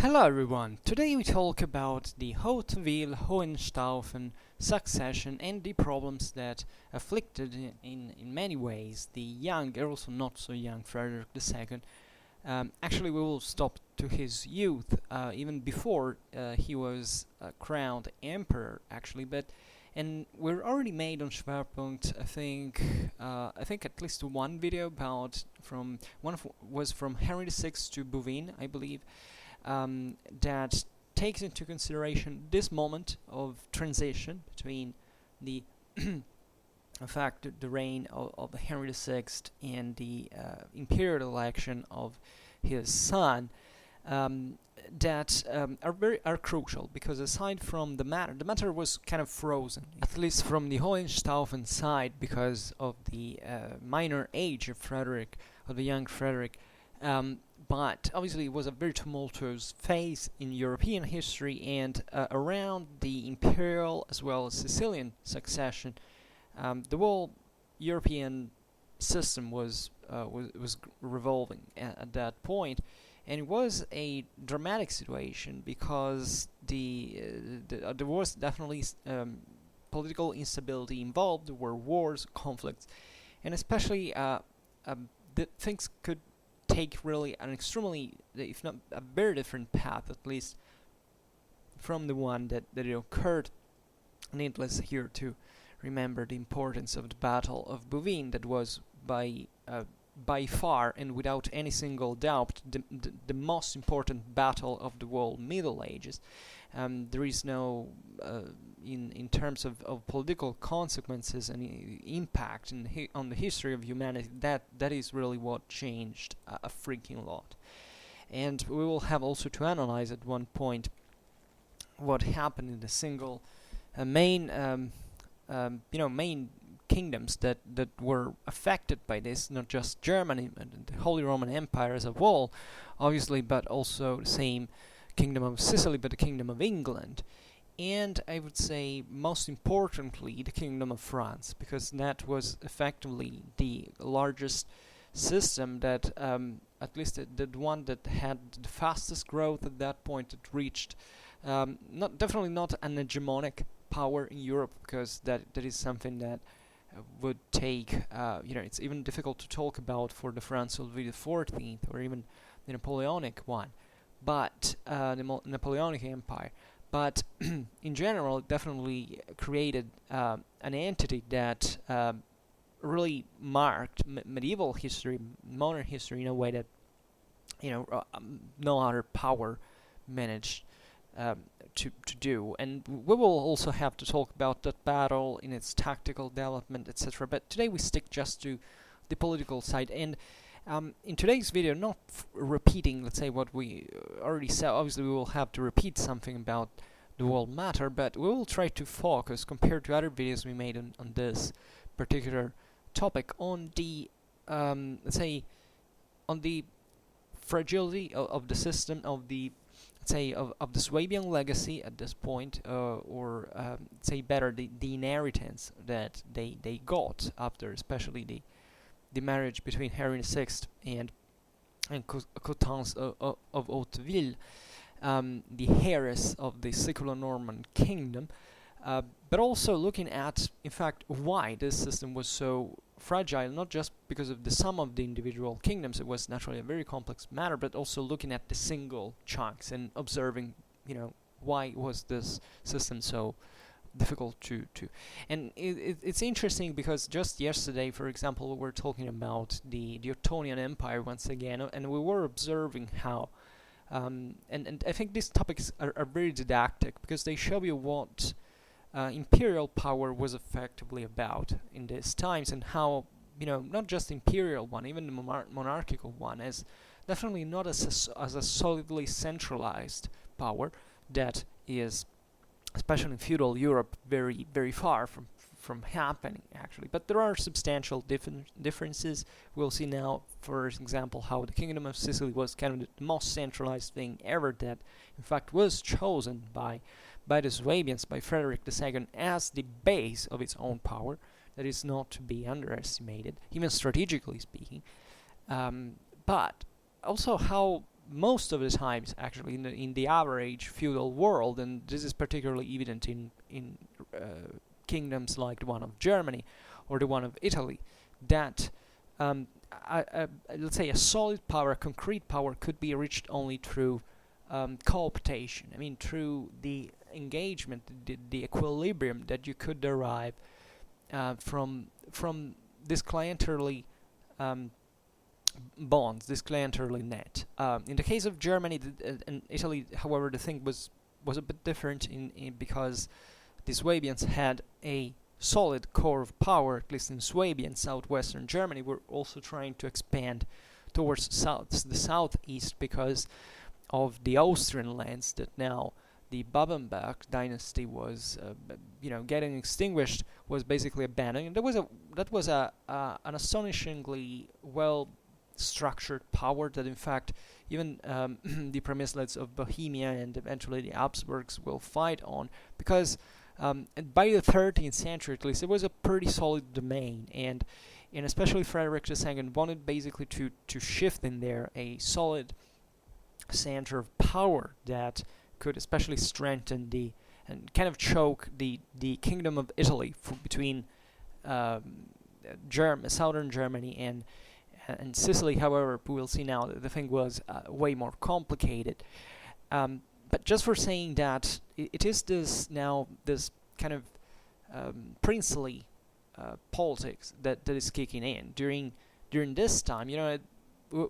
Hello everyone, today we talk about the Hauteville Hohenstaufen succession and the problems that afflicted in many ways the young, also not so young Frederick II. Actually we will stop to his youth, even before he was crowned emperor actually, and we're already made on Schwerpunkt, I think at least one video about was from Henry VI to Buvine, I believe, that takes into consideration this moment of transition between the in fact the reign of Henry VI and the imperial election of his son, that are crucial, because aside from the matter was kind of frozen, at least from the Hohenstaufen side, because of the minor age of the young Frederick. But obviously it was a very tumultuous phase in European history, and around the imperial as well as Sicilian succession, the whole European system was revolving at that point, and it was a dramatic situation because there was definitely political instability involved. There were wars, conflicts, and especially the things could take really an extremely, if not a very different path, at least from the one that it occurred. Needless here to remember the importance of the Battle of Buvine, that was by far and without any single doubt the most important battle of the whole Middle Ages. There is no in terms of political consequences and impact on the history of humanity, that is really what changed a freaking lot. And we will have also to analyze at one point what happened in the single main kingdoms that were affected by this, not just Germany and the Holy Roman Empire as a whole, obviously, but also the same Kingdom of Sicily, but the Kingdom of England, and I would say most importantly the Kingdom of France, because that was effectively the largest system that, at least the one that had the fastest growth at that point. It reached definitely not an hegemonic power in Europe, because that is something that would take, it's even difficult to talk about for the France of Louis XIV or even the Napoleonic one, but the Napoleonic Empire. But in general, it definitely created an entity that really marked medieval history, modern history, in a way that no other power managed to do. And we will also have to talk about that battle in its tactical development, etc. But today we stick just to the political side. And in today's video, not repeating, let's say, what we already said. Obviously we will have to repeat something about the whole matter, but we will try to focus, compared to other videos we made on this particular topic, on the let's say, on the fragility of the system, of the, let's say, of the Swabian legacy at this point, or say better, the inheritance that they got after, especially the marriage between Henry VI and Constance of Hauteville, the heiress of the Siculo-Norman kingdom, but also looking at, in fact, why this system was so fragile, not just because of the sum of the individual kingdoms. It was naturally a very complex matter, but also looking at the single chunks and observing, why was this system so difficult to and it's interesting, because just yesterday, for example, we were talking about the Ottonian Empire once again, and we were observing how and I think these topics are very didactic, because they show you what imperial power was effectively about in these times, and how, not just imperial one, even the monarchical one, is definitely not as a solidly centralized power that is, especially in feudal Europe, very, very far from happening, actually. But there are substantial differences. We'll see now, for example, how the Kingdom of Sicily was kind of the most centralized thing ever, that in fact was chosen by the Swabians, by Frederick II, as the base of its own power. That is not to be underestimated, even strategically speaking. But also how most of the times actually in the average feudal world, and this is particularly evident in kingdoms like the one of Germany or the one of Italy, that let's say a solid power, a concrete power, could be reached only through cooptation. I mean, through the engagement, the equilibrium that you could derive from this clienterly bonds, this clienterly net. In the case of Germany and Italy, however, the thing was a bit different because the Swabians had a solid core of power, at least in Swabia and southwestern Germany. Were also trying to expand towards the southeast because of the Austrian lands that now the Babenberg dynasty was, getting extinguished, was basically abandoned. And that was an astonishingly well structured power that, in fact, even the Przemyslets of Bohemia and eventually the Habsburgs will fight on, because by the 13th century at least it was a pretty solid domain, and especially Frederick II wanted basically to shift in there a solid center of power that could especially strengthen and kind of choke the Kingdom of Italy between southern Germany and Sicily. However, we will see now that the thing was way more complicated. But just for saying that it is this kind of princely politics that is kicking in during this time.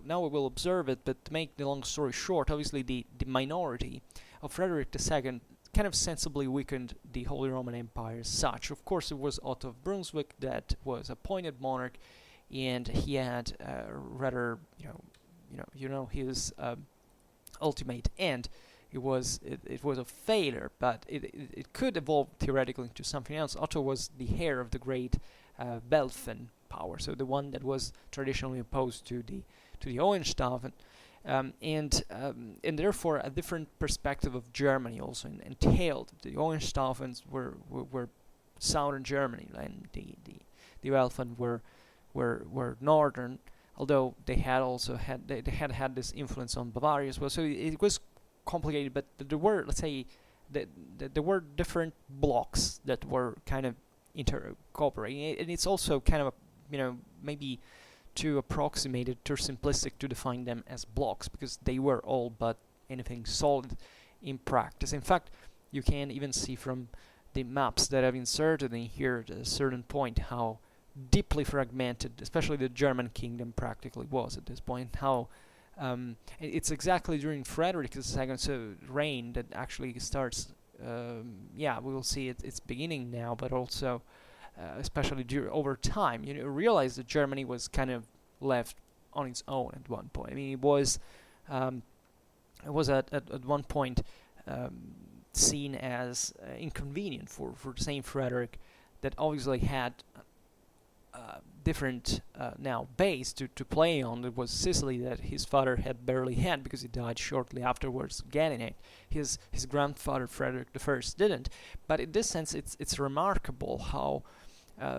Now we will observe it, but to make the long story short, obviously the minority of Frederick II kind of sensibly weakened the Holy Roman Empire as such. Of course, it was Otto of Brunswick that was appointed monarch, and he had rather, his ultimate end. It was a failure, but it could evolve theoretically into something else. Otto was the heir of the great Welfen power, so the one that was traditionally opposed to the Hohenstaufen, and therefore a different perspective of Germany also entailed. The Hohenstaufens were southern Germany, and the Welfen were northern, although they had this influence on Bavaria as well. So it was complicated, but there were, let's say, there were different blocks that were kind of cooperating, and it's also kind of maybe too approximated, too simplistic to define them as blocks, because they were all but anything solid in practice. In fact, you can even see from the maps that I've inserted in here at a certain point how deeply fragmented, especially the German kingdom practically was at this point. How it's exactly during Frederick II's reign that actually starts. We will see its beginning now, but also especially over time, realize that Germany was kind of left on its own at one point. I mean, it was at one point seen as inconvenient for Saint Frederick, that obviously had different now base to play on. It was Sicily that his father had barely had because he died shortly afterwards getting it. His grandfather Frederick I didn't. But in this sense, it's remarkable how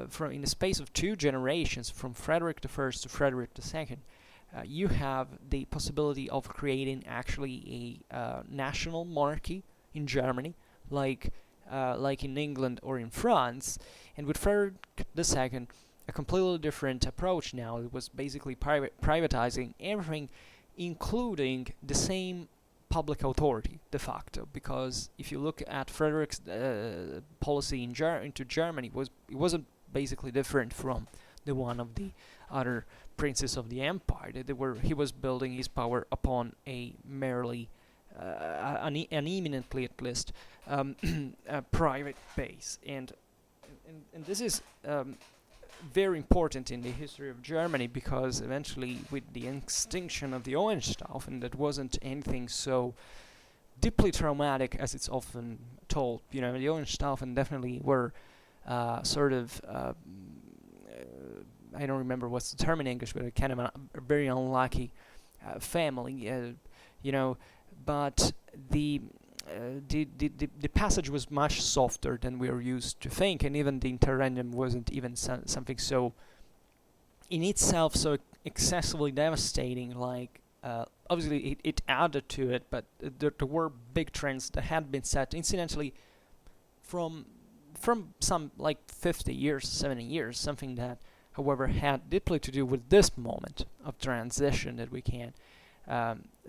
from in the space of 2 generations, from Frederick I to Frederick II, you have the possibility of creating actually a national monarchy in Germany, like in England or in France. And with Frederick II, a completely different approach now. It was basically privatizing everything, including the same public authority de facto. Because if you look at Frederick's policy into Germany, it wasn't basically different from the one of the other princes of the empire. He was building his power upon a merely an eminently, at least, a private base, and this is very important in the history of Germany, because eventually, with the extinction of the Hohenstaufen, that wasn't anything so deeply traumatic as it's often told. The Hohenstaufen definitely were sort of I don't remember what's the term in English, but a kind of a very unlucky family, But the passage was much softer than we are used to think, and even the interregnum wasn't even something so in itself so excessively devastating like Obviously, it added to it, but there were big trends that had been set, incidentally, from some like 50 years, 70 years, something that, however, had deeply to do with this moment of transition that we can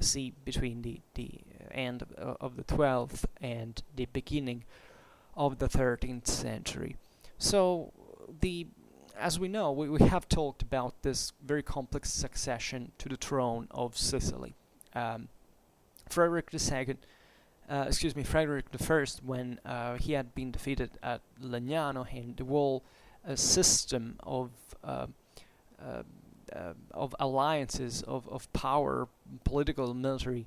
see between the end of the 12th and the beginning of the 13th century. So as we know, we have talked about this very complex succession to the throne of Sicily. Frederick II, Frederick I, when he had been defeated at Legnano, and the whole system of alliances, of power, political, military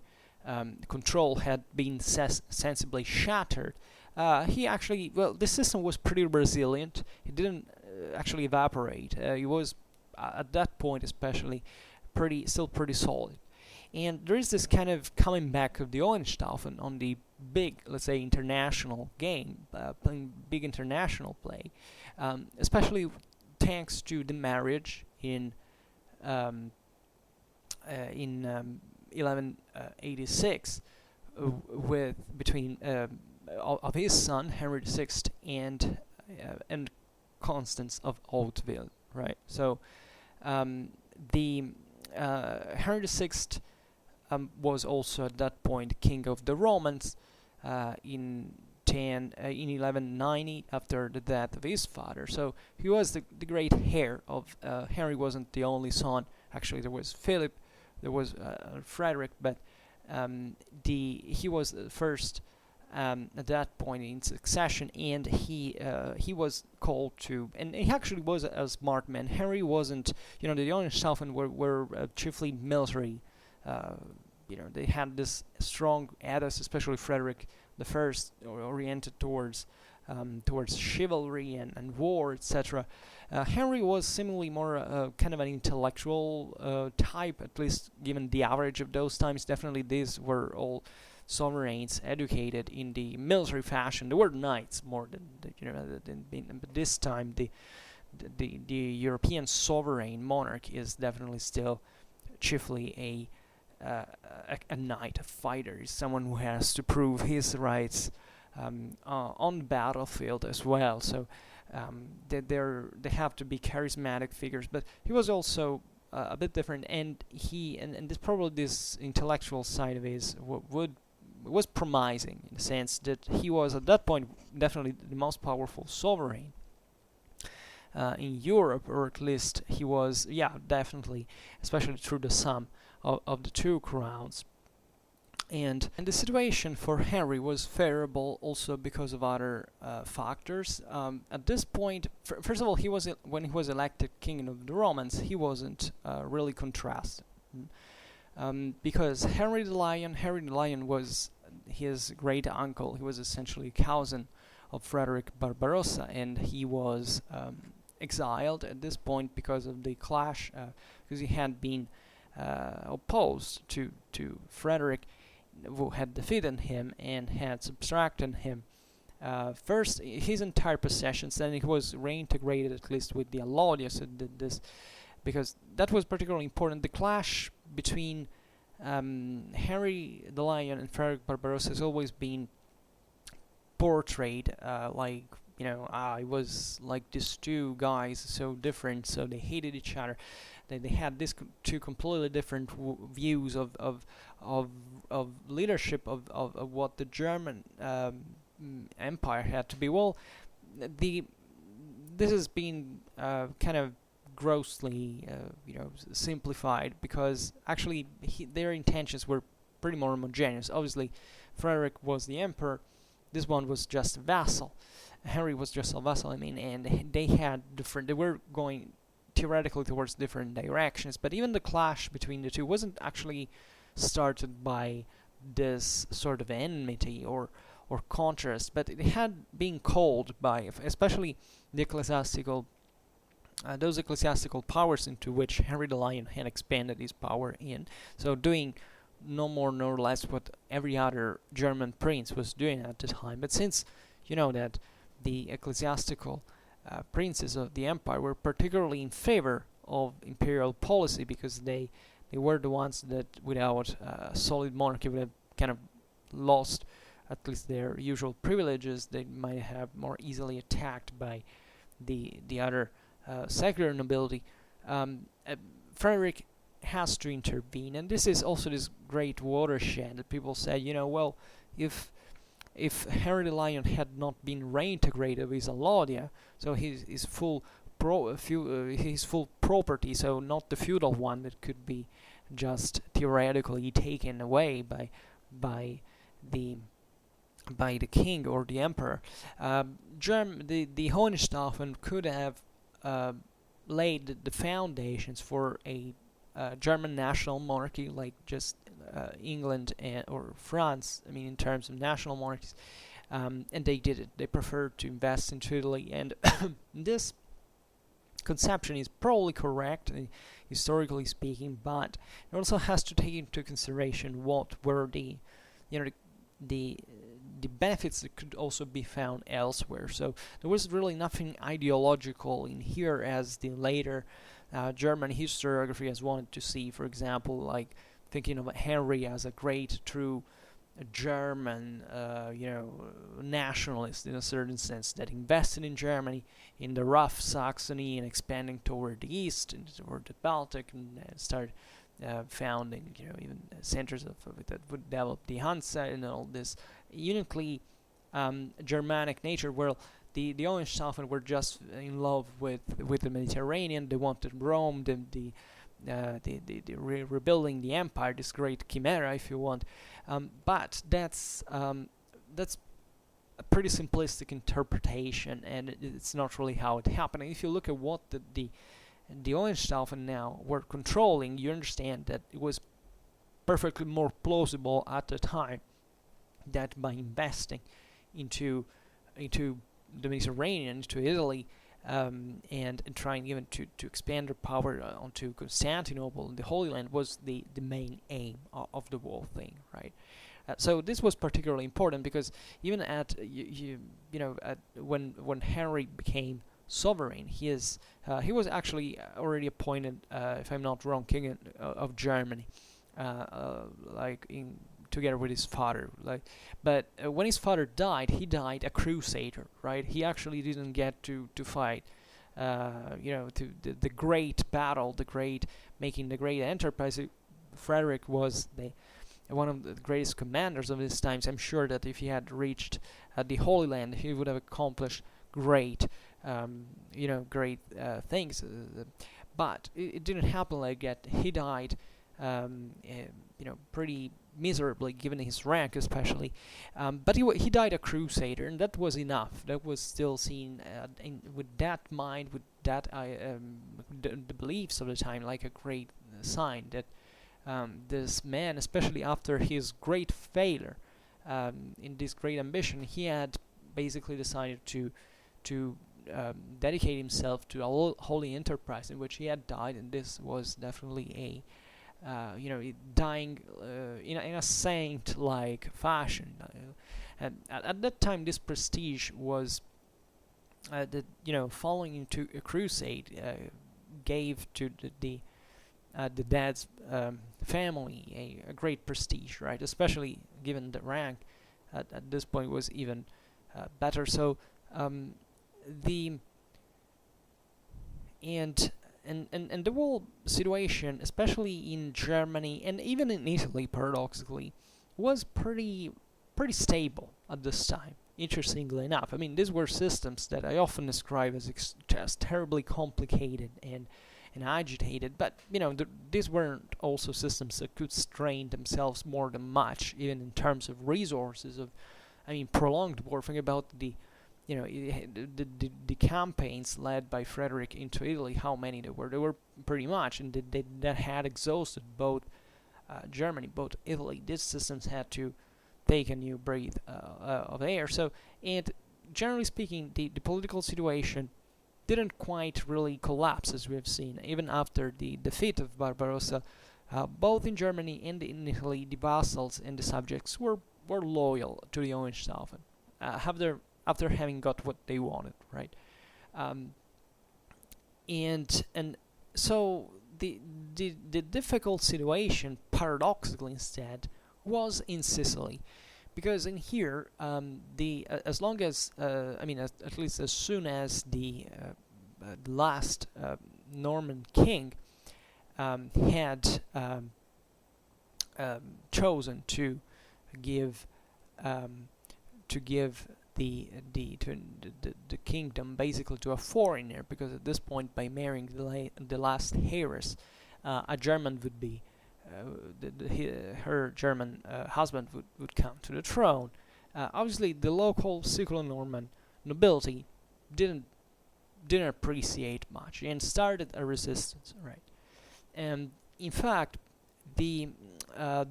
control had been sensibly shattered. The system was pretty resilient. It didn't actually evaporate. It was, at that point especially, still pretty solid. And there is this kind of coming back of the Hohenstaufen on the big, let's say, international game, playing big international play, especially thanks to the marriage in 1186 between of his son Henry VI and Constance of Hauteville, right? So the Henry VI was also at that point king of the Romans in 1190 after the death of his father. So he was the great heir of Henry. Wasn't the only son. Actually, there was Philip, there was Frederick, but he was the first at that point in succession, and he was called to, and he actually was a smart man. Henry wasn't, the Hohenstaufen were chiefly military. They had this strong ethos, especially Frederick the First, oriented towards chivalry and war, etc. Henry was similarly more kind of an intellectual type, at least given the average of those times. Definitely, these were all sovereigns educated in the military fashion. They were knights more than but this time the European sovereign monarch is definitely still chiefly a knight, a fighter, someone who has to prove his rights on the battlefield as well. So they have to be charismatic figures. But he was also a bit different, and this intellectual side of his was promising, in the sense that he was at that point definitely the most powerful sovereign in Europe, or at least he was, definitely, especially through the sum of the two crowns. And the situation for Henry was favorable also because of other factors. At this point, first of all, when he was elected king of the Romans, he wasn't really contrasted. Because Henry the Lion was his great uncle. He was essentially a cousin of Frederick Barbarossa, and he was exiled at this point because of the clash, because he had been opposed to Frederick, who had defeated him and had subtracted him first his entire possessions. Then he was reintegrated, at least with the Allodius, because that was particularly important. The clash between Henry the Lion and Frederick Barbarossa has always been portrayed it was like these two guys so different, so they hated each other. They had these two completely different views of leadership of what the German empire had to be. Well, this has been kind of grossly simplified, because actually their intentions were pretty more homogeneous. Obviously, Frederick was the emperor. This one was just a vassal. Henry was just a vassal, and they were going theoretically towards different directions, but even the clash between the two wasn't actually started by this sort of enmity or contrast, but it had been called by especially the those ecclesiastical powers into which Henry the Lion had expanded his power in, so doing no more nor less what every other German prince was doing at the time. But since that the ecclesiastical princes of the empire were particularly in favor of imperial policy, because they they were the ones that, without a solid monarchy, would have kind of lost at least their usual privileges. They might have more easily attacked by the other secular nobility. Frederick has to intervene, and this is also this great watershed that people say, well, if Henry the Lion had not been reintegrated with Alodia, so his full property, so not the feudal one that could be just theoretically taken away by the king or the emperor, the Hohenstaufen could have laid the foundations for a German national monarchy, like just England or France. I mean, in terms of national monarchies, and they did it. They preferred to invest into Italy, and this conception is probably correct, historically speaking, but it also has to take into consideration what were the benefits that could also be found elsewhere. So there was really nothing ideological in here, as the later German historiography has wanted to see. For example, like thinking of Henry as a great, true German, nationalist in a certain sense, that invested in Germany, in the rough Saxony, and expanding toward the east and toward the Baltic, and started founding, even centers that would develop the Hansa and all this uniquely Germanic nature. Where the Hohenstaufen were just in love with the Mediterranean. They wanted Rome, the rebuilding the empire, this great chimera, if you want. But that's a pretty simplistic interpretation, and it's not really how it happened. And if you look at what the Hohenstaufen now were controlling, you understand that it was perfectly more plausible at the time that by investing into the Mediterranean, into Italy, and trying even to expand their power onto Constantinople and the Holy Land was the main aim of the whole thing, right? So this was particularly important because even at when Henry became sovereign, he was actually already appointed, if I'm not wrong, king of Germany, together with his father. But when his father died, he died a crusader, right? He actually didn't get to fight, to the great battle, making the great enterprise. Frederick was one of the greatest commanders of his times. I'm sure that if he had reached the Holy Land, he would have accomplished great things. But it didn't happen like that. He died, pretty miserably, given his rank especially. But he died a crusader, and that was enough. That was still seen with that mind, with that the beliefs of the time, like a great sign that this man, especially after his great failure in this great ambition, he had basically decided to dedicate himself to a holy enterprise in which he had died, and this was definitely dying in a saint-like fashion. And at that time, this prestige was following into a crusade gave to the dad's family a great prestige, right? Especially given the rank at this point was even better. So the whole situation, especially in Germany and even in Italy, paradoxically, was pretty stable at this time. Interestingly enough, I mean, these were systems that I often describe as just terribly complicated and agitated, but these weren't also systems that could strain themselves more than much, even in terms of resources. Prolonged war. Think about the campaigns led by Frederick into Italy, how many there were. There were pretty much, and that had exhausted both Germany, both Italy. These systems had to take a new breath of air. So, and generally speaking, the political situation didn't quite really collapse, as we have seen. Even after the defeat of Barbarossa, both in Germany and in Italy, the vassals and the subjects were loyal to the Hohenstaufen. After having got what they wanted, right? And so the difficult situation, paradoxically instead, was in Sicily, because in here, as long as at least as soon as the last Norman king had chosen to give the kingdom basically to a foreigner, because at this point, by marrying the last heiress, a German would be her German husband would come to the throne. Obviously, the local Siculo-Norman nobility didn't appreciate much and started a resistance, right? And in fact, the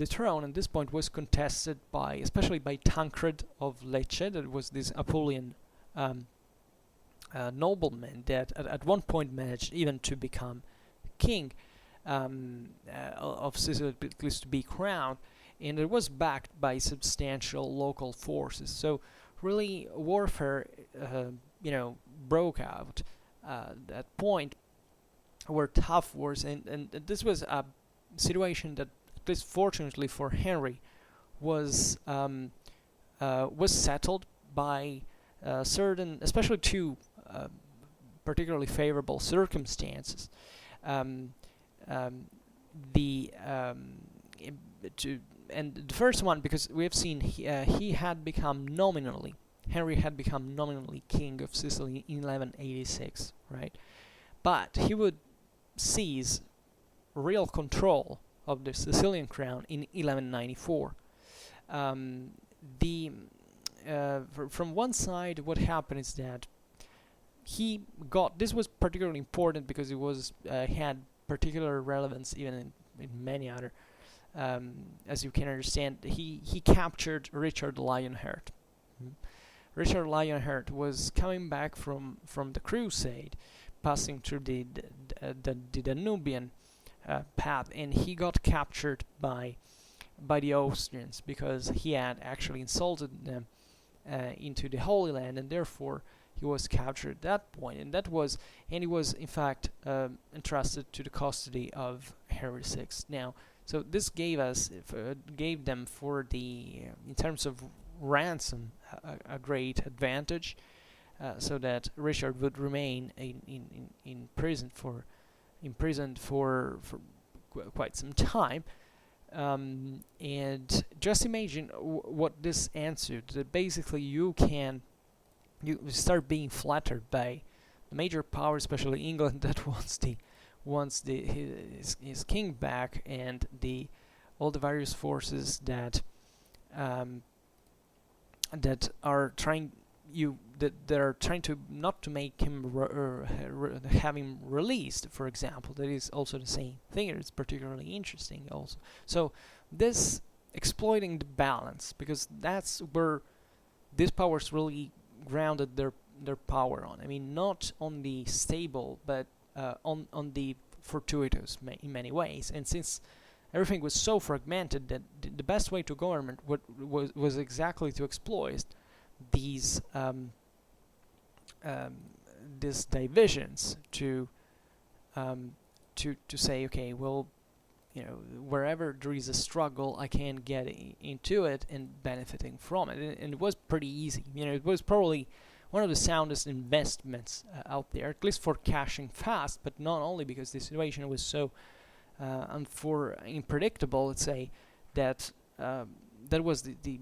throne at this point was contested especially by Tancred of Lecce, that was this Apulian nobleman that at one point managed even to become king of Sicily, at least to be crowned, and it was backed by substantial local forces. So really, warfare, broke out at that point. Were tough wars, and this was a situation that, at least fortunately for Henry, was settled by certain, especially two particularly favorable circumstances. The first one, because we have seen Henry had become nominally king of Sicily in 1186, right? But he would seize real control of the Sicilian crown in 1194. From one side, what happened is that this was particularly important because it was had particular relevance even in many other, as you can understand. He captured Richard Lionheart. Richard Lionheart was coming back from the crusade, passing through the Danubian path, and he got captured by the Austrians because he had actually insulted them into the Holy Land, and therefore he was captured at that point. And he was in fact entrusted to the custody of Henry VI. Now, so this gave them in terms of ransom a great advantage. So that Richard would remain imprisoned for quite some time, and just imagine what this answered. That basically you start being flattered by the major power, especially England, that wants his king back, and all the various forces that are trying to not to make him have him released, for example. That is also the same thing. It's particularly interesting also. So this exploiting the balance, because that's where these powers really grounded their power on. I mean, not on the stable, but on the fortuitous in many ways. And since everything was so fragmented, that the best way to govern was exactly to exploit these divisions to say, okay, well, wherever there is a struggle, I can get into it and benefiting from it. And it was pretty easy. It was probably one of the soundest investments out there, at least for cashing fast, but not only because the situation was so unpredictable, let's say, that was the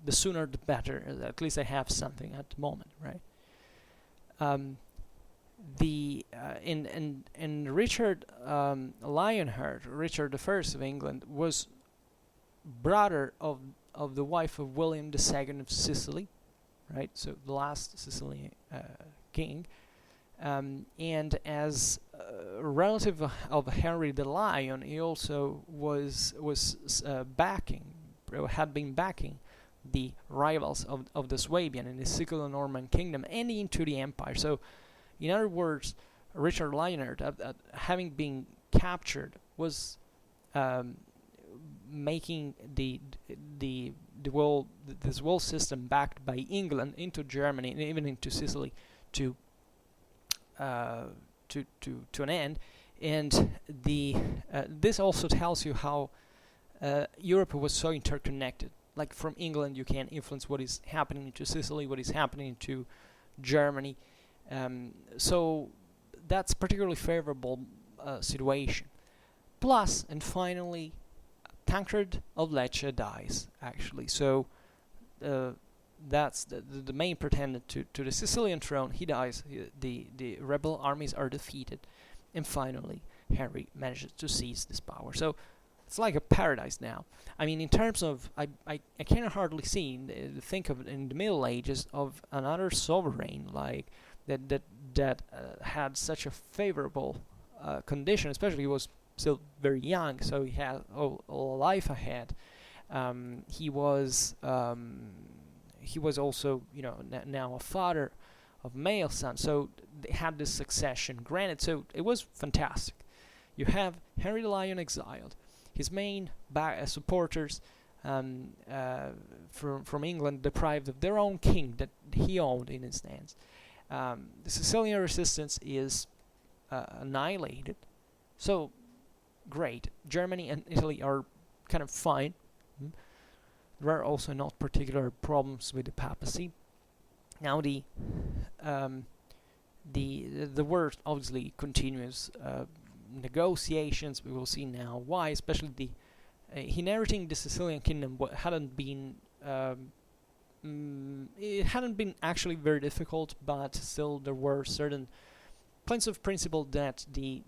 sooner the better. At least I have something at the moment, right? Richard Lionheart, Richard I of England, was brother of the wife of William II of Sicily, right? So the last Sicilian king, and as a relative of Henry the Lion, he also had been backing the rivals of the Swabian in the Siculo-Norman kingdom and into the empire. So, in other words, Richard Lionheart, having been captured, was making this whole system backed by England into Germany and even into Sicily to an end. And this also tells you how Europe was so interconnected. Like from England, you can influence what is happening to Sicily, what is happening to Germany. So that's particularly favorable situation. Plus, and finally, Tancred of Lecce dies, actually. So that's the main pretendant to the Sicilian throne. He dies. The rebel armies are defeated. And finally, Henry manages to seize this power. So it's like a paradise now. I mean, in terms of, I can hardly think of it in the Middle Ages of another sovereign like that had such a favorable condition. Especially he was still very young, so he had all life ahead. He was also, now a father of male sons, so they had this succession granted. So it was fantastic. You have Henry the Lion exiled, his main supporters from England deprived of their own king that he owned in his hands. The Sicilian resistance is annihilated. So great. Germany and Italy are kind of fine. There are also not particular problems with the papacy. Now the war obviously continues. Negotiations, we will see now why, especially the inheriting the Sicilian kingdom hadn't been it hadn't been actually very difficult, but still there were certain points of principle that the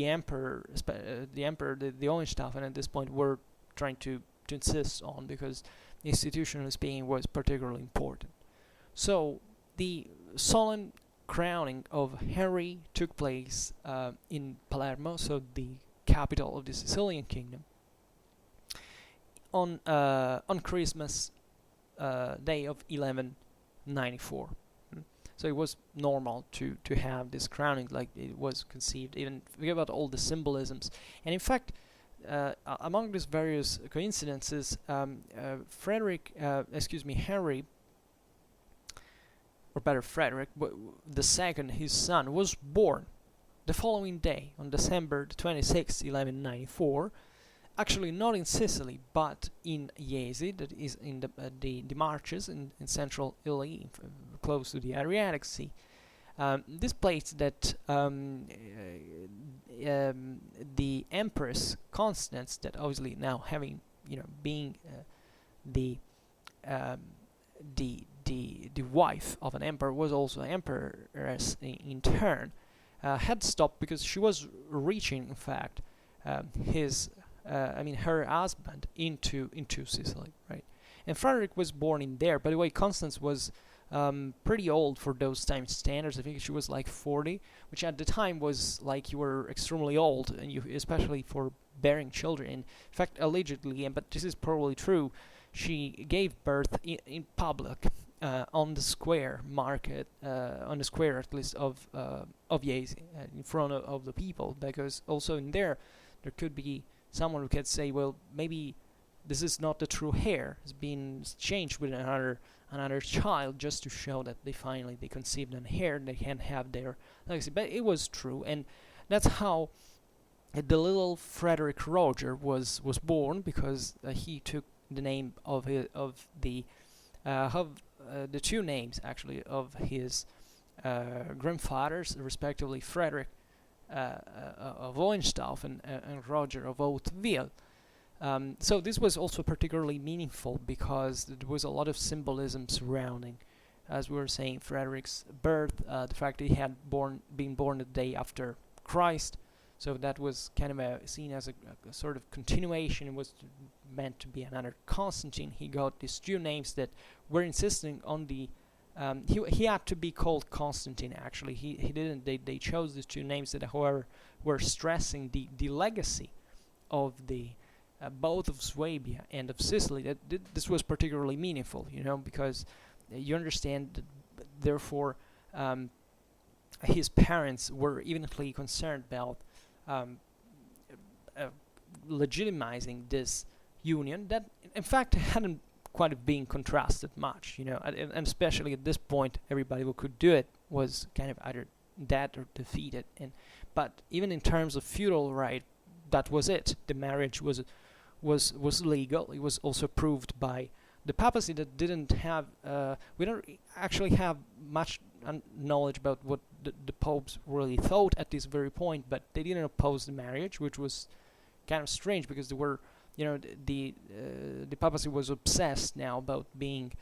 emperor, the Hohenstaufen at this point were trying to insist on, because institutionally speaking was particularly important. So the solemn crowning of Henry took place in Palermo, so the capital of the Sicilian kingdom, on Christmas day of 1194. So it was normal to have this crowning, like it was conceived. Even forget about all the symbolisms, and in fact, among these various coincidences, Henry, or better Frederick the second, his son, was born the following day on December the 26th, 1194. Actually, not in Sicily, but in Jesi, that is in the Marches in central Italy, close to the Adriatic Sea. This place that the Empress Constance, that obviously now having being the wife of an emperor, was also an empress in turn, had stopped because she was reaching, in fact, her husband into Sicily, right? And Frederick was born in there. By the way, Constance was pretty old for those time standards. I think she was like 40, which at the time was like you were extremely old, and you, especially for bearing children. In fact, allegedly, but this is probably true, she gave birth in public on the square market, on the square at least of Jesi, in front of the people, because also in there could be someone who could say, well, maybe this is not the true heir. It's been changed with another child, just to show that they conceived an heir and they can have their legacy. But it was true, and that's how the little Frederick Roger was born, because he took the name of the two names actually of his grandfathers, respectively Frederick of Hohenstaufen and Roger of Hauteville. So this was also particularly meaningful because there was a lot of symbolism surrounding, as we were saying, Frederick's birth, the fact that he had been born the day after Christ. So that was kind of seen as a sort of continuation. It was meant to be another Constantine. He got these two names that were insisting on the he had to be called Constantine, actually. He didn't. They chose these two names that, however, were stressing the legacy of the both of Swabia and of Sicily. That this was particularly meaningful, because you understand that, therefore, his parents were evidently concerned about legitimizing this union that, in fact, hadn't quite being contrasted much, and especially at this point, everybody who could do it was kind of either dead or defeated. but even in terms of feudal right, that was it. The marriage was legal. It was also proved by the papacy that didn't have. We don't actually have much knowledge about what the popes really thought at this very point, but they didn't oppose the marriage, which was kind of strange because they were, the papacy was obsessed now about being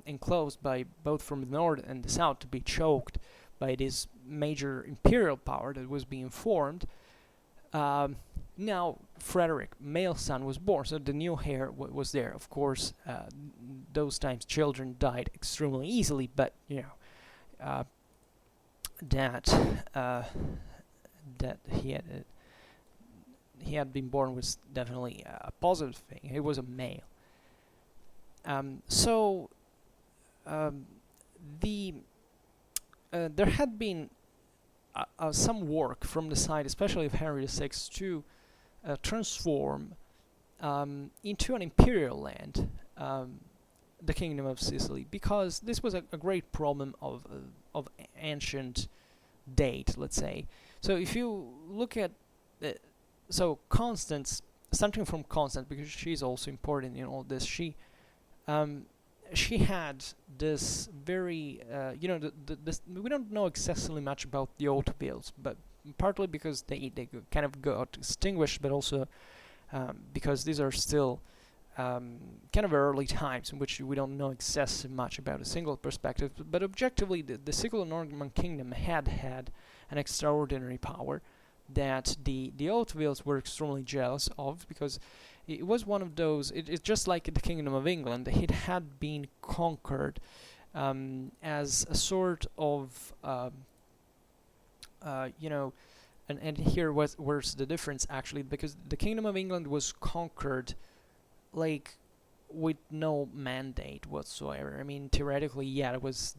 enclosed by both from the north and the south to be choked by this major imperial power that was being formed. Now Frederick, male son, was born, so the new heir was there. Of course, those times children died extremely easily, but that he had been born was definitely a positive thing. He was a male. There had been some work from the side, especially of Henry VI, to transform into an imperial land the Kingdom of Sicily, because this was a great problem of ancient date, let's say. So if you look at Constance, starting from Constance, because she's also important in all this, she had this very, we don't know excessively much about the Hautevilles, but partly because they kind of got extinguished, but also because these are still kind of early times in which we don't know excessively much about a single perspective. But objectively, the Siculo-Norman kingdom had an extraordinary power that the Hautevilles were extremely jealous of, because it was one of those. It's just like the Kingdom of England. It had been conquered as a sort of, and here where's the difference actually, because the Kingdom of England was conquered like with no mandate whatsoever. I mean, theoretically, yeah, it was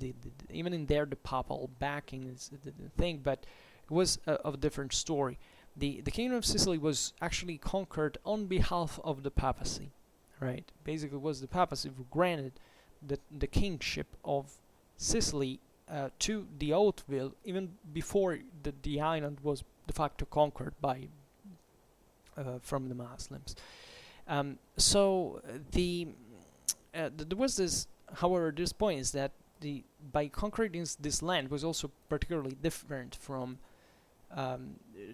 even in there the papal backing is the thing, but it was a different story. The Kingdom of Sicily was actually conquered on behalf of the papacy, right? Basically, it was the papacy who granted the kingship of Sicily to the Hauteville, even before the island was de facto conquered by from the Muslims. There was this, however, this point is that by conquering this land was also particularly different from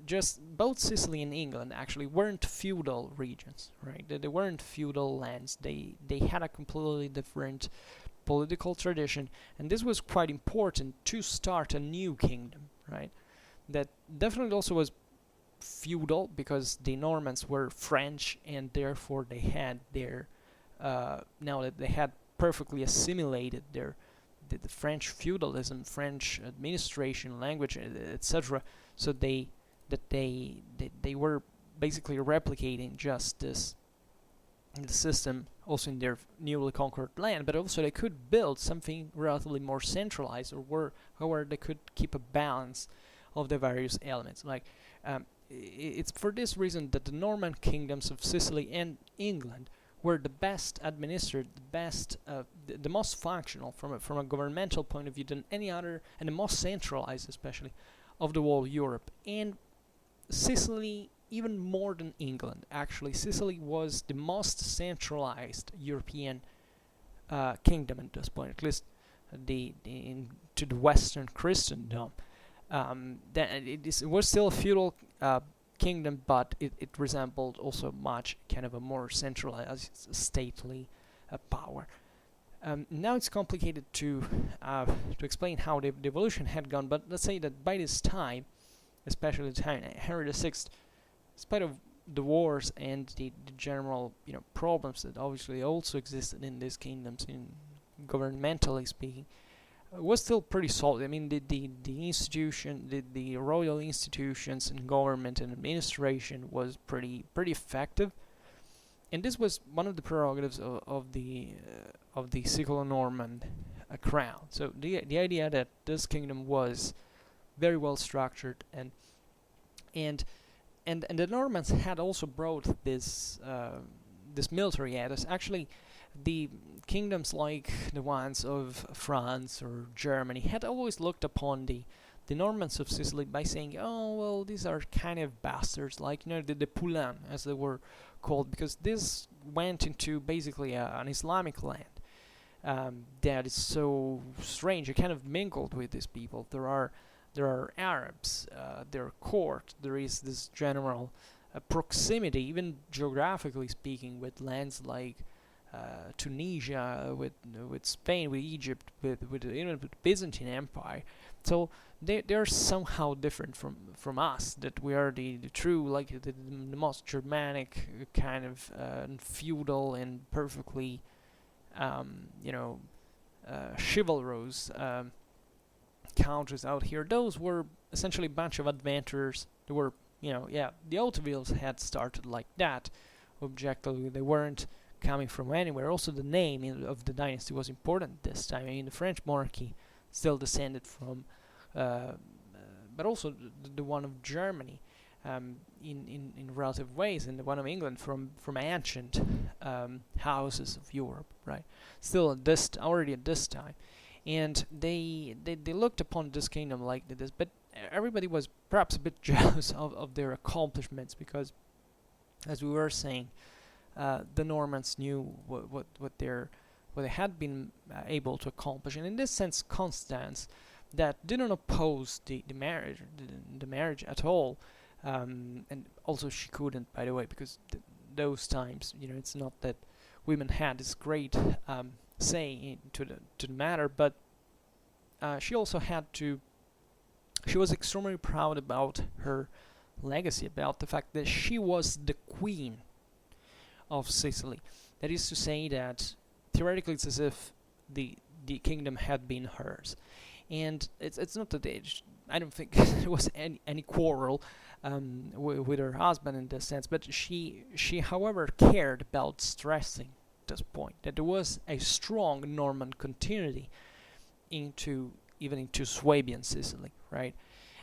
just both Sicily and England actually weren't feudal regions, right? They weren't feudal lands. They had a completely different political tradition, and this was quite important to start a new kingdom, right? That definitely also was feudal because the Normans were French, and therefore they had their now that they had perfectly assimilated the French feudalism, French administration, language, etc. So they were basically replicating just the system also in their newly conquered land, but also they could build something relatively more centralized, or they could keep a balance of the various elements. Like it's for this reason that the Norman kingdoms of Sicily and England were the best administered, the most functional from a governmental point of view than any other, and the most centralized especially of the whole Europe. And Sicily, even more than England, actually, Sicily was the most centralized European kingdom at this point, at least to the Western Christendom. It was still a feudal kingdom, but it resembled also much kind of a more centralized stately power. Now it's complicated to explain how the evolution had gone, but let's say that by this time, especially the time Henry VI, in spite of the wars and the general problems that obviously also existed in these kingdoms, in governmentally speaking, was still pretty solid. I mean, the institution, the royal institutions and government and administration was pretty effective, and this was one of the prerogatives of the Siculo-Norman crown. So the idea that this kingdom was very well structured, and the Normans had also brought this military at us. Actually, the kingdoms like the ones of France or Germany had always looked upon the the Normans of Sicily by saying, oh, well, these are kind of bastards, like, the Poulains, as they were called, because this went into basically an Islamic land that is so strange. You kind of mingled with these people. There are Arabs, there are court, there is this general proximity, even geographically speaking, with lands like Tunisia, with Spain, with Egypt, even with the Byzantine Empire. So they're somehow different from us. That we are the true, like the most Germanic kind of feudal and perfectly, chivalrous countries out here. Those were essentially a bunch of adventurers. They were, the Hautevilles had started like that. Objectively, they weren't coming from anywhere. Also, the name of the dynasty was important this time. I mean, the French monarchy still descended from, but also the one of Germany in relative ways, and the one of England from ancient houses of Europe, right? Still already at this time, and they looked upon this kingdom like this, but everybody was perhaps a bit jealous of their accomplishments because, as we were saying, the Normans knew what they had been able to accomplish, and in this sense, Constance, that didn't oppose the marriage at all, and also she couldn't, by the way, because those times, it's not that women had this great say to the matter, but she also had to. She was extremely proud about her legacy, about the fact that she was the queen of Sicily. That is to say that theoretically it's as if the kingdom had been hers, and it's not that I don't think there was any quarrel with her husband in this sense, but she however cared about stressing this point, that there was a strong Norman continuity into Swabian Sicily, right?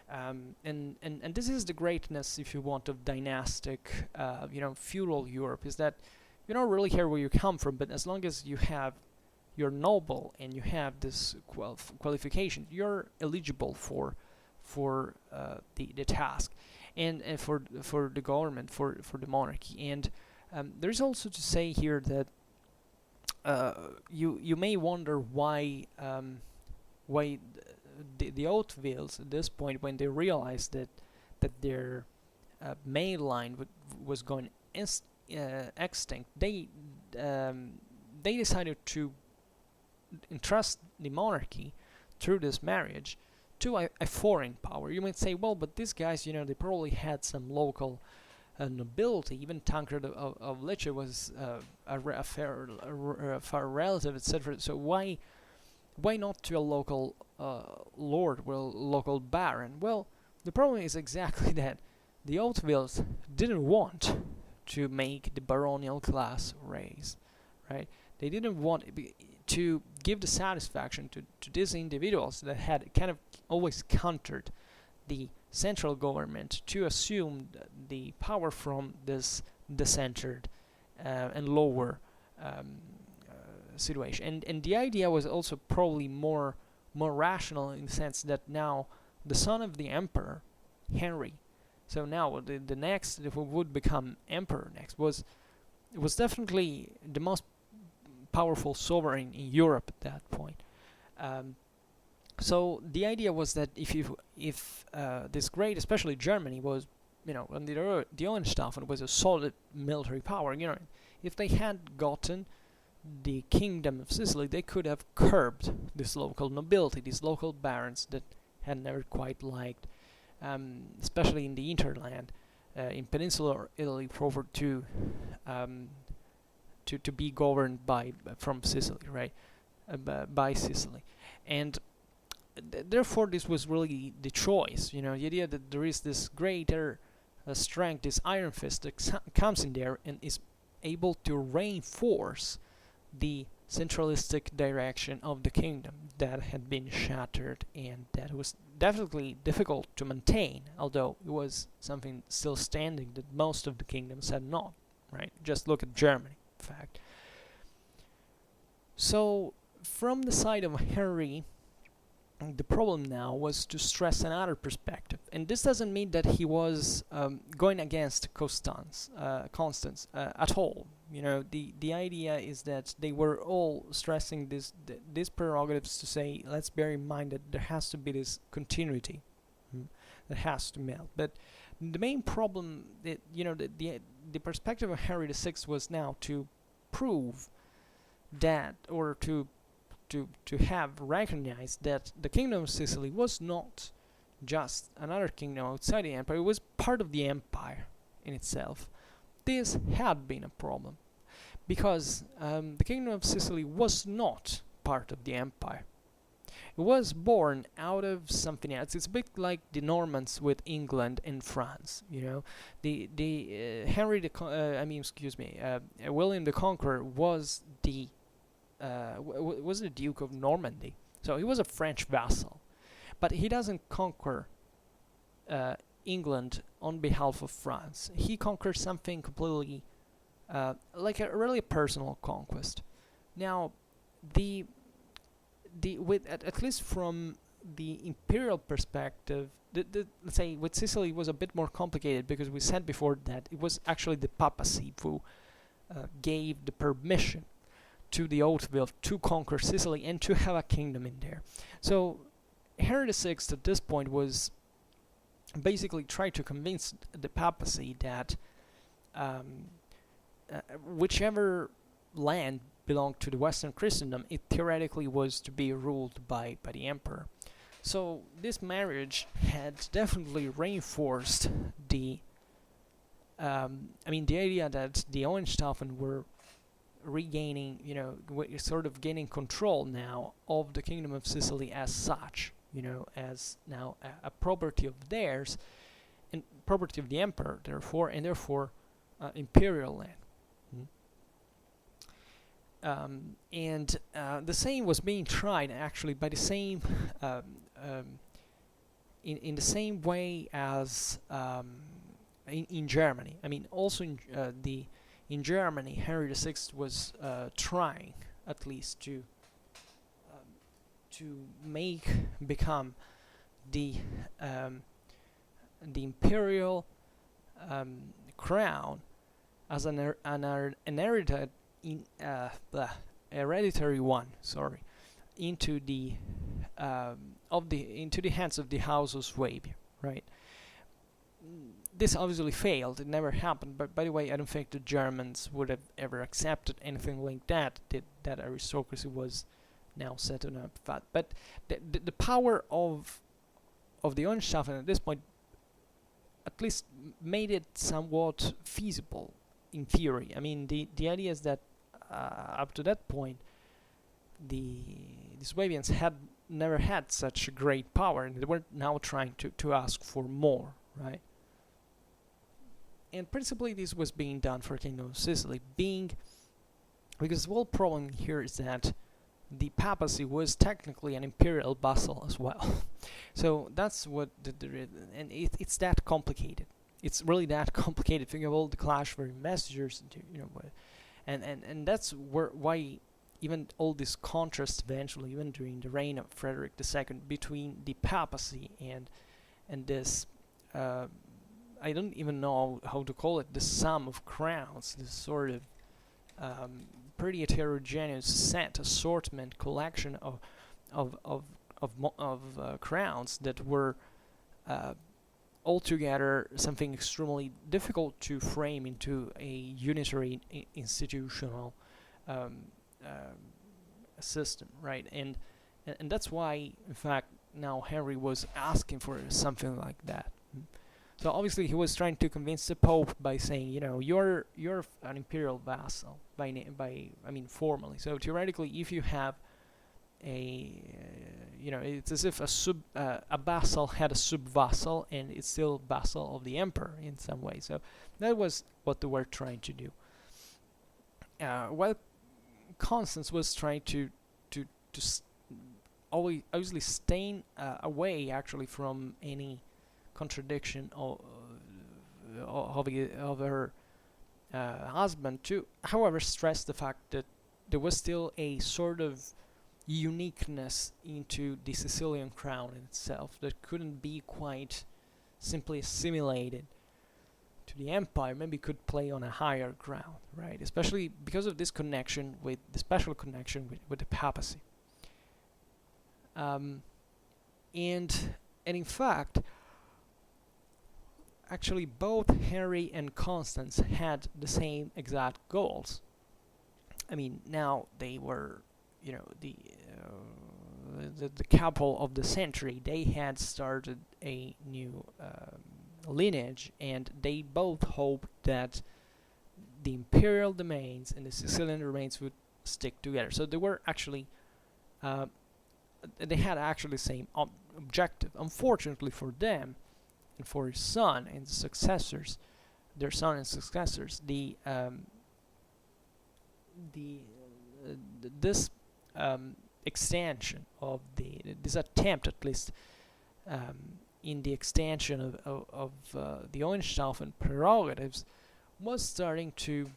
And this is the greatness, if you want, of dynastic, feudal Europe, is that you don't really care where you come from, but as long as you're noble and you have this qualification, you're eligible for the task, and for the government, for the monarchy. And there's also to say here that you may wonder why the Hautevilles at this point, when they realized that their main line was going extinct, they decided to entrust the monarchy through this marriage to a foreign power. You might say, well, but these guys, they probably had some local nobility. Even Tancred of Lecce was a far relative, etc. So why not to a local lord, local baron? Well, the problem is exactly that. The Hautevilles didn't want to make the baronial class raise, right? They didn't want to give the satisfaction to these individuals that had kind of always countered the central government to assume the power from this decentered and lower situation. And the idea was also probably more rational in the sense that now the son of the emperor, Henry, so now the next who would become emperor next was definitely the most powerful sovereign in Europe at that point. So the idea was that if this great, especially Germany, was, under the Hohenstaufen was a solid military power, if they had gotten the kingdom of Sicily, they could have curbed this local nobility, these local barons that had never quite liked, especially in the hinterland, in peninsular Italy, preferred to be governed from Sicily, right, by Sicily, and therefore this was really the choice. The idea that there is this greater strength, this iron fist that comes in there and is able to reinforce the centralistic direction of the kingdom that had been shattered, and that was definitely difficult to maintain, although it was something still standing that most of the kingdoms had not, right? Just look at Germany, in fact. So from the side of Henry, the problem now was to stress another perspective, and this doesn't mean that he was going against Constance at all. You know, the idea is that they were all stressing these prerogatives to say, let's bear in mind that there has to be this continuity that has to melt. But the main problem, that the perspective of Henry VI was now to prove that, or to have recognized that the Kingdom of Sicily was not just another kingdom outside the empire, it was part of the empire in itself. This had been a problem, because the Kingdom of Sicily was not part of the empire. It was born out of something else. It's a bit like the Normans with England and France. William the Conqueror was was the Duke of Normandy, so he was a French vassal, but he doesn't conquer England on behalf of France. He conquers something completely like a really personal conquest. Now, at least from the imperial perspective, let's say with Sicily it was a bit more complicated, because we said before that it was actually the papacy who gave the permission to the Hauteville to conquer Sicily and to have a kingdom in there. So Henry VI at this point was basically trying to convince the papacy that whichever land belonged to the Western Christendom, it theoretically was to be ruled by the emperor. So this marriage had definitely reinforced the idea that the Hohenstaufen were regaining, sort of gaining control now of the Kingdom of Sicily as such, as now a property of theirs, and property of the emperor, therefore imperial land. The same was being tried actually by the same in the same way as in Germany. I mean, also in Germany, Henry VI was trying at least to become the imperial crown as an hereditary one. Into the hands of the House of Swabia, right? This obviously failed. It never happened. But by the way, I don't think the Germans would have ever accepted anything like that. That aristocracy was now set on a path. But the power of the Hohenstaufen at this point at least made it somewhat feasible in theory. I mean, the idea is that up to that point, the Swabians had never had such a great power, and they were now trying to ask for more, right? And principally this was being done for Kingdom of Sicily, because the whole problem here is that the papacy was technically an imperial vassal as well. So that's what and it's that complicated. It's really that complicated. Think of all the clash for messengers, and that's why even all this contrast eventually, even during the reign of Frederick II, between the papacy and this. I don't even know how to call it, the sum of crowns, this sort of pretty heterogeneous assortment, collection of crowns that were altogether something extremely difficult to frame into a unitary institutional system, right? And that's why, in fact, now Henry was asking for something like that. So obviously he was trying to convince the Pope by saying, you're an imperial vassal formally. So theoretically, if you have it's as if a vassal had a sub-vassal, and it's still vassal of the emperor in some way. So that was what they were trying to do. While Constance was trying to obviously staying away actually from any contradiction of her husband, to however stress the fact that there was still a sort of uniqueness into the Sicilian crown in itself that couldn't be quite simply assimilated to the empire. Maybe could play on a higher ground, right? Especially because of this connection with the special connection with the papacy. And in fact, actually both Henry and Constance had the same exact goals. I mean, now they were, the couple of the century. They had started a new lineage, and they both hoped that the imperial domains and the Sicilian domains would stick together. So they were actually, they had actually the same objective. Unfortunately for them, and for his son and successors, their son and successors, this extension of this attempt, at least, in the extension of the Hohenstaufen prerogatives, was starting to,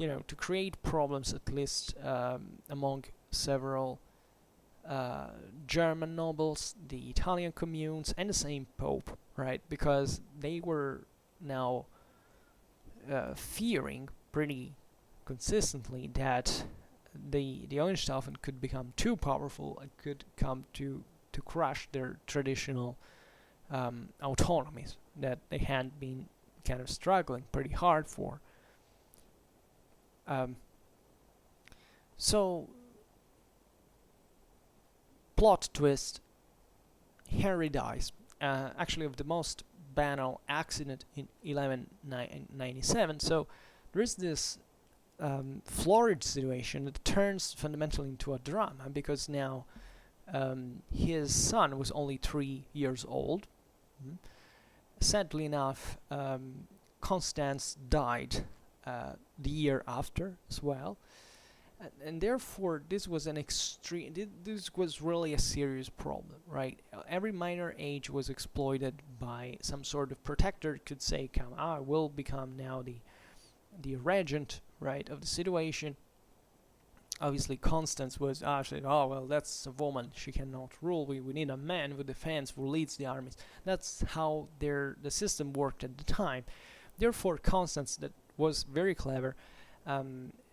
to create problems, at least among several German nobles, the Italian communes, and the same Pope, right? Because they were now fearing pretty consistently that the Hohenstaufen could become too powerful and could come to crush their traditional autonomies that they had been kind of struggling pretty hard for. So, plot twist: Henry dies. Actually, of the most banal accident in 1197. So there is this florid situation that turns fundamentally into a drama, because now his son was only 3 years old. Sadly enough, Constance died the year after as well, and therefore this was an extreme. This was really a serious problem, right? Every minor age was exploited by some sort of protector. Could say, "Come, I will become now the regent, right, of the situation." Obviously, Constance was said, "Oh well, that's a woman. She cannot rule. We need a man with defense who leads the armies." That's how the system worked at the time. Therefore, Constance, that was very clever.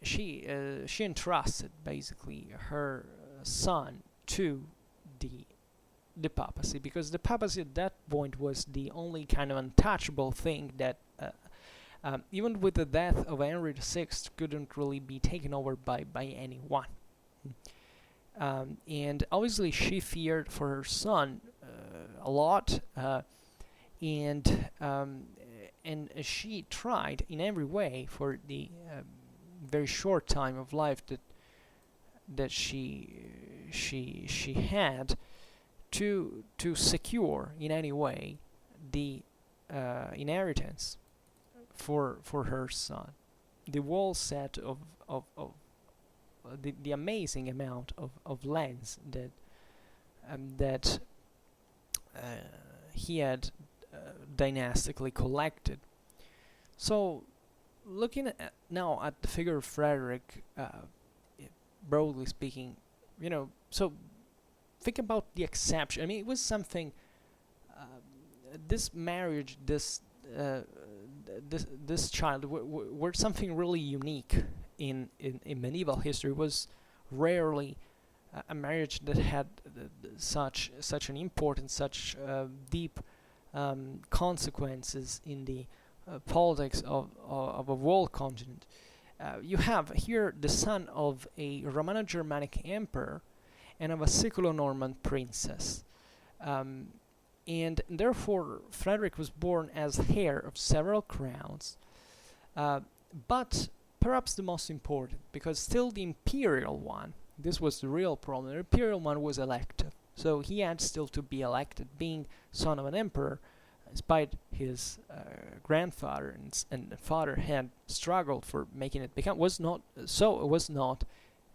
She entrusted basically her son to the papacy, because the papacy at that point was the only kind of untouchable thing that even with the death of Henry VI couldn't really be taken over by anyone. And obviously she feared for her son a lot, and she tried in every way for the very short time of life that she had to secure in any way the inheritance for her son. The whole set of the amazing amount of lands that he had dynastically collected. So, looking now at the figure of Frederick, broadly speaking, so think about the exception. I mean, it was something. This marriage, this child, were something really unique in medieval history. It was rarely a marriage that had such an importance, such deep consequences in the politics of a world continent. You have here the son of a Romano-Germanic emperor and of a Siculo-Norman princess. And therefore Frederick was born as heir of several crowns, but perhaps the most important, because still the imperial one, this was the real problem, the imperial one was elective, so he had still to be elected, being son of an emperor, despite his grandfather and father had struggled for making it become, was not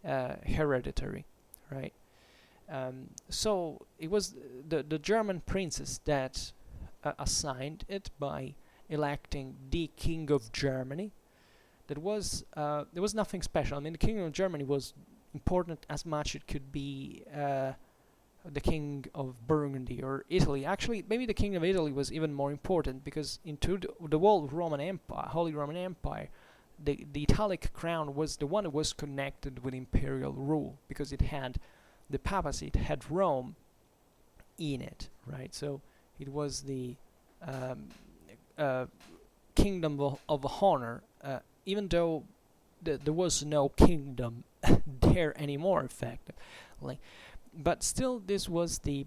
hereditary, right? So it was the German princess that assigned it by electing the King of Germany. That was there was nothing special. I mean, the King of Germany was important as much it could be the king of Burgundy or Italy. Actually, maybe the king of Italy was even more important, because into the whole Roman Empire, Holy Roman Empire, the Italic crown was the one that was connected with imperial rule, because it had the papacy, it had Rome in it, right? So it was the kingdom of honor, even though there was no kingdom there anymore, effectively. But still, this was the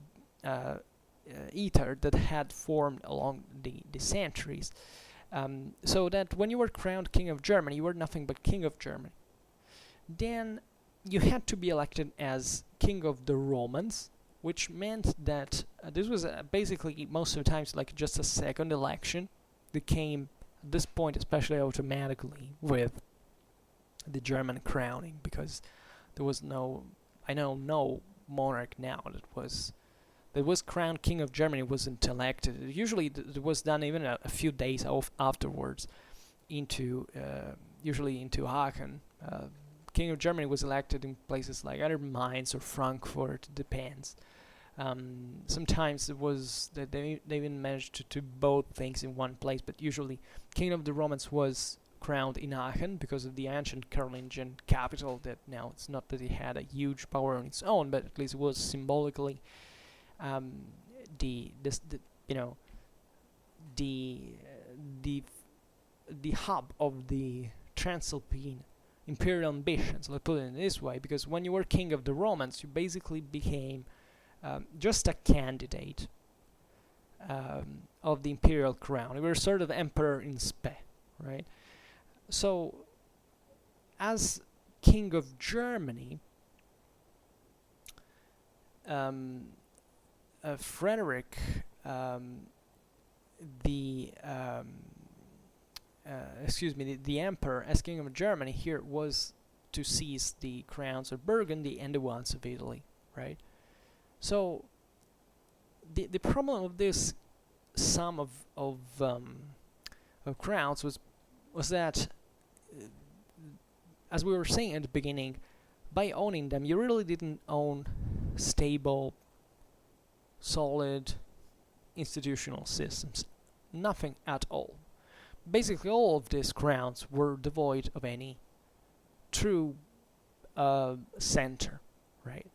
ether that had formed along the centuries. So that when you were crowned King of Germany, you were nothing but King of Germany. Then you had to be elected as King of the Romans, which meant that this was basically most of the times like just a second election that came at this point, especially automatically with the German crowning, because there was no monarch now that was crowned King of Germany wasn't elected. Usually it was done even a few days afterwards, usually into Aachen. King of Germany was elected in places like either Mainz or Frankfurt, depends. Sometimes it was that they even managed to do both things in one place, but usually King of the Romans was crowned in Aachen because of the ancient Carolingian capital. That now it's not that it had a huge power on its own, but at least it was symbolically the hub of the Transalpine imperial ambitions. Let's put it in this way, because when you were king of the Romans, you basically became just a candidate of the imperial crown. You were sort of emperor in spe, right? So, as King of Germany, Frederick, the emperor, as King of Germany here, was to seize the crowns of Burgundy and the ones of Italy, right? So, the problem of this sum of crowns was that, as we were saying at the beginning, by owning them, you really didn't own stable, solid institutional systems. Nothing at all. Basically, all of these crowns were devoid of any true center, right?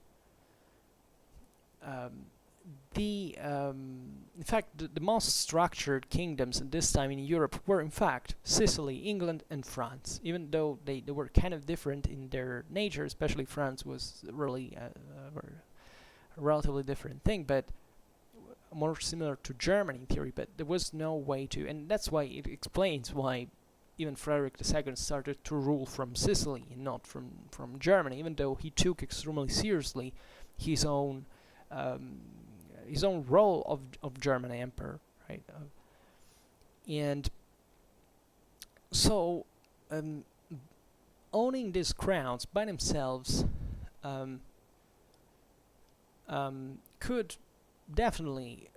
In fact, the most structured kingdoms at this time in Europe were, in fact, Sicily, England, and France. Even though they were kind of different in their nature, especially France was really a relatively different thing, but more similar to Germany in theory. But there was no way to, and that's why it explains why even Frederick II started to rule from Sicily and not from Germany, even though he took extremely seriously his own role of German emperor, right? And so owning these crowns by themselves could definitely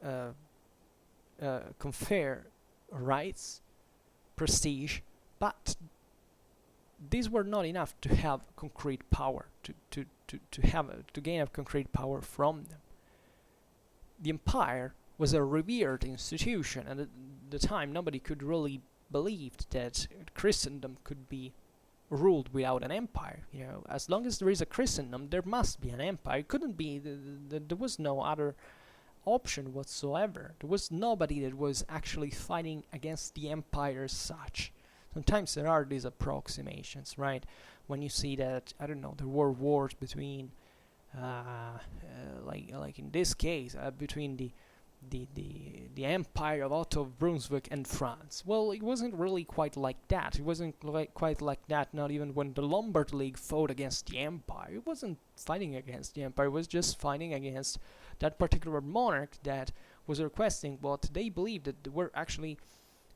confer rights, prestige, but these were not enough to have concrete power, to gain a concrete power from them. The empire was a revered institution, and at the time nobody could really believe that Christendom could be ruled without an empire. You know, as long as there is a Christendom, there must be an empire. It couldn't be. There was no other option whatsoever. There was nobody that was actually fighting against the empire as such. Sometimes there are these approximations, right? When you see that, I don't know, there were wars between, like in this case, between the Empire of Otto of Brunswick and France. Well, it wasn't really quite like that. It wasn't quite like that, not even when the Lombard League fought against the Empire. It wasn't fighting against the Empire, it was just fighting against that particular monarch that was requesting what they believed that there were actually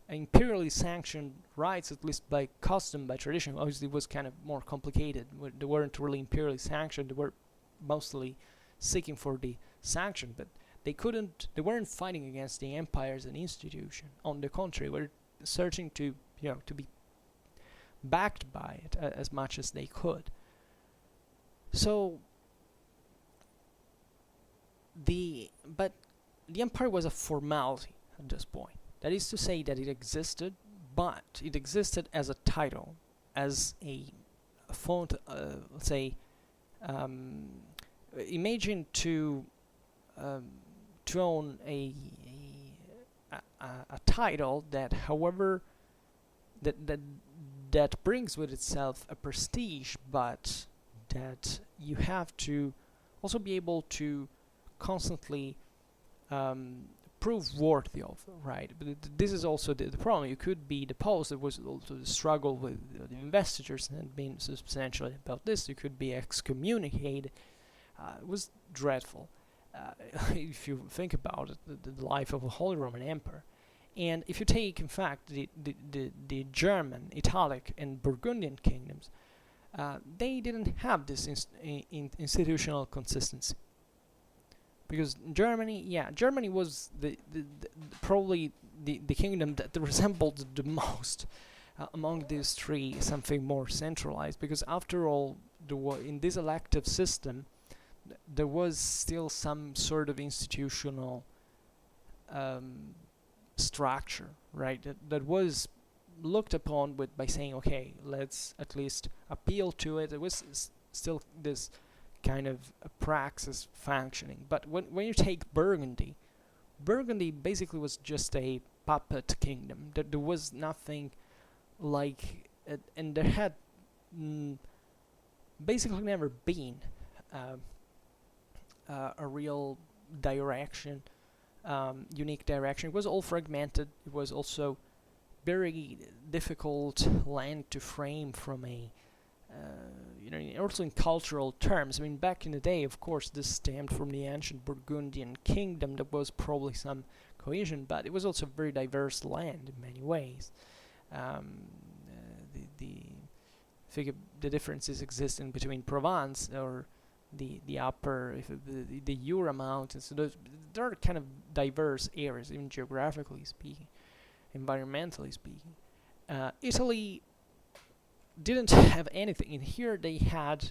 imperially sanctioned rights, at least by custom, by tradition. Obviously it was kind of more complicated. They weren't really imperially sanctioned, they were mostly seeking for the sanction, but they weren't fighting against the empire as an institution. On the contrary, were searching to be backed by it as much as they could. So but the empire was a formality at this point. That is to say that it existed, but it existed as a title, as a font. Let's say, imagine to own a title that, however, that brings with itself a prestige, but that you have to also be able to constantly prove worthy of, right? But this is also the problem. You could be deposed. There was also the struggle with the investitures and being substantial about this. You could be excommunicated. It was dreadful. If you think about it, the life of a Holy Roman Emperor. And if you take, in fact, the German, Italic, and Burgundian kingdoms, they didn't have this institutional consistency. Because Germany was probably the kingdom that resembled the most among these three, something more centralized. Because after all, in this elective system, there was still some sort of institutional structure, right? That was looked upon by saying, okay, let's at least appeal to it. It was still this kind of a praxis functioning. But when you take Burgundy basically was just a puppet kingdom. There was nothing like it, and there had basically never been a real direction, unique direction. It was all fragmented. It was also very difficult land to frame from a also in cultural terms. I mean, back in the day, of course, this stemmed from the ancient Burgundian kingdom. There was probably some cohesion, but it was also a very diverse land in many ways. The differences existing between Provence or the upper, the Jura mountains. So there are kind of diverse areas, even geographically speaking, environmentally speaking. Italy didn't have anything. In here they had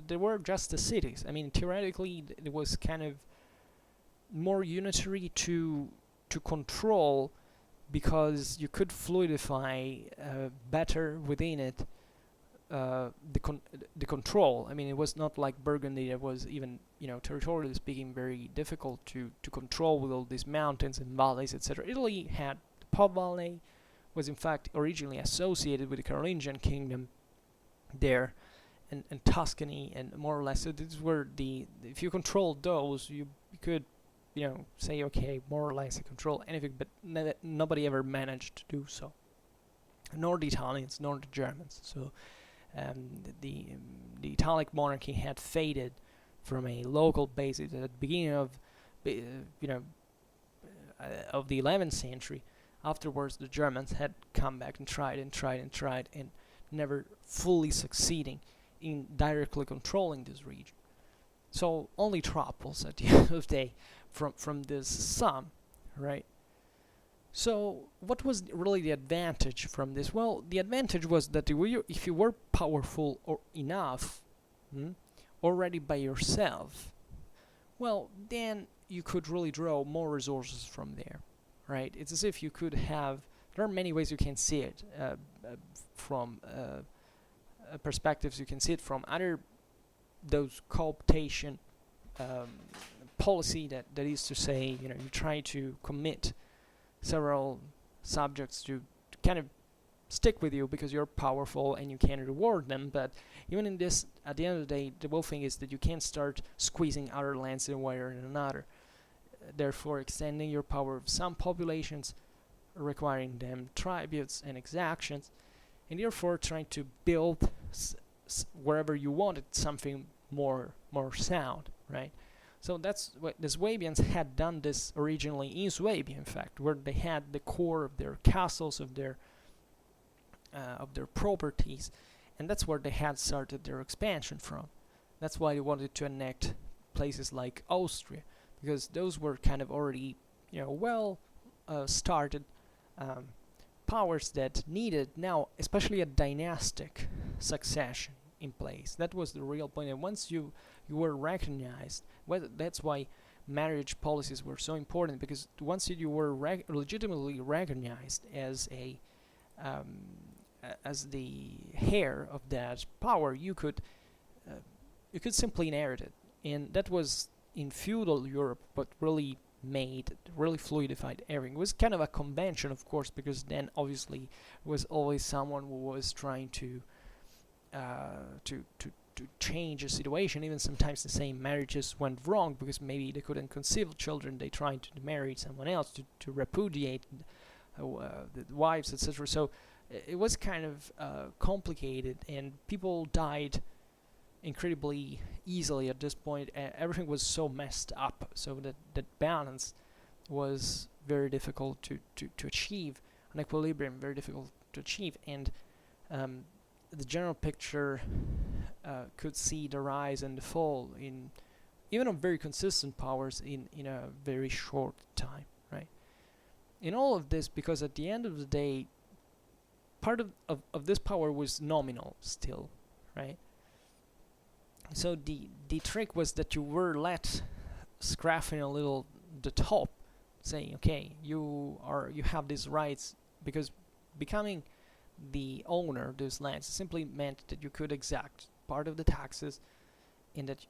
there were just the cities. I mean, theoretically it was kind of more unitary to control, because you could fluidify better within it the control. I mean, it was not like Burgundy that was even, territorially speaking, very difficult to control with all these mountains and valleys, etc. Italy had the Po Valley, was in fact originally associated with the Carolingian kingdom there, and Tuscany, and more or less. So these were if you controlled those, you could, say, okay, more or less I control anything, but nobody ever managed to do so. Nor the Italians, nor the Germans. So the Italic monarchy had faded from a local basis at the beginning of the 11th century. Afterwards, the Germans had come back and tried, and never fully succeeding in directly controlling this region. So only troubles at the end of the day from this sum, right? So what was really the advantage from this? Well, the advantage was that if you were powerful or enough already by yourself, well, then you could really draw more resources from there, right? It's as if you could have. There are many ways you can see it from perspectives. You can see it from either those cooptation policy, that is to say, you try to commit several subjects to kind of stick with you because you're powerful and you can reward them. But even in this, at the end of the day, the whole thing is that you can't start squeezing other lands in one way or in another, therefore extending your power of some populations, requiring them tributes and exactions, and therefore trying to build wherever you wanted something more sound, right? So that's what the Swabians had done this originally in Swabia, in fact, where they had the core of their castles, of their properties, and that's where they had started their expansion from. That's why they wanted to annex places like Austria, because those were kind of already, started powers that needed now, especially a dynastic succession. in place. That was the real point. And once you were recognized, that's why marriage policies were so important, because once you were legitimately recognized as as the heir of that power, you could simply inherit it. And that was in feudal Europe what really fluidified everything. It was kind of a convention, of course, because then obviously was always someone who was trying to change a situation. Even sometimes the same marriages went wrong because maybe they couldn't conceive children. They tried to marry someone else to repudiate the wives, etc. So it was kind of complicated, and people died incredibly easily at this point. Everything was so messed up, so that balance was very difficult to achieve, an equilibrium very difficult to achieve. And the general picture could see the rise and the fall in even of very consistent powers in a very short time, right? In all of this, because at the end of the day, part of this power was nominal still, right? So the trick was that you were let scrapping a little the top, saying, okay, you have these rights, because becoming the owner of those lands simply meant that you could exact part of the taxes, and that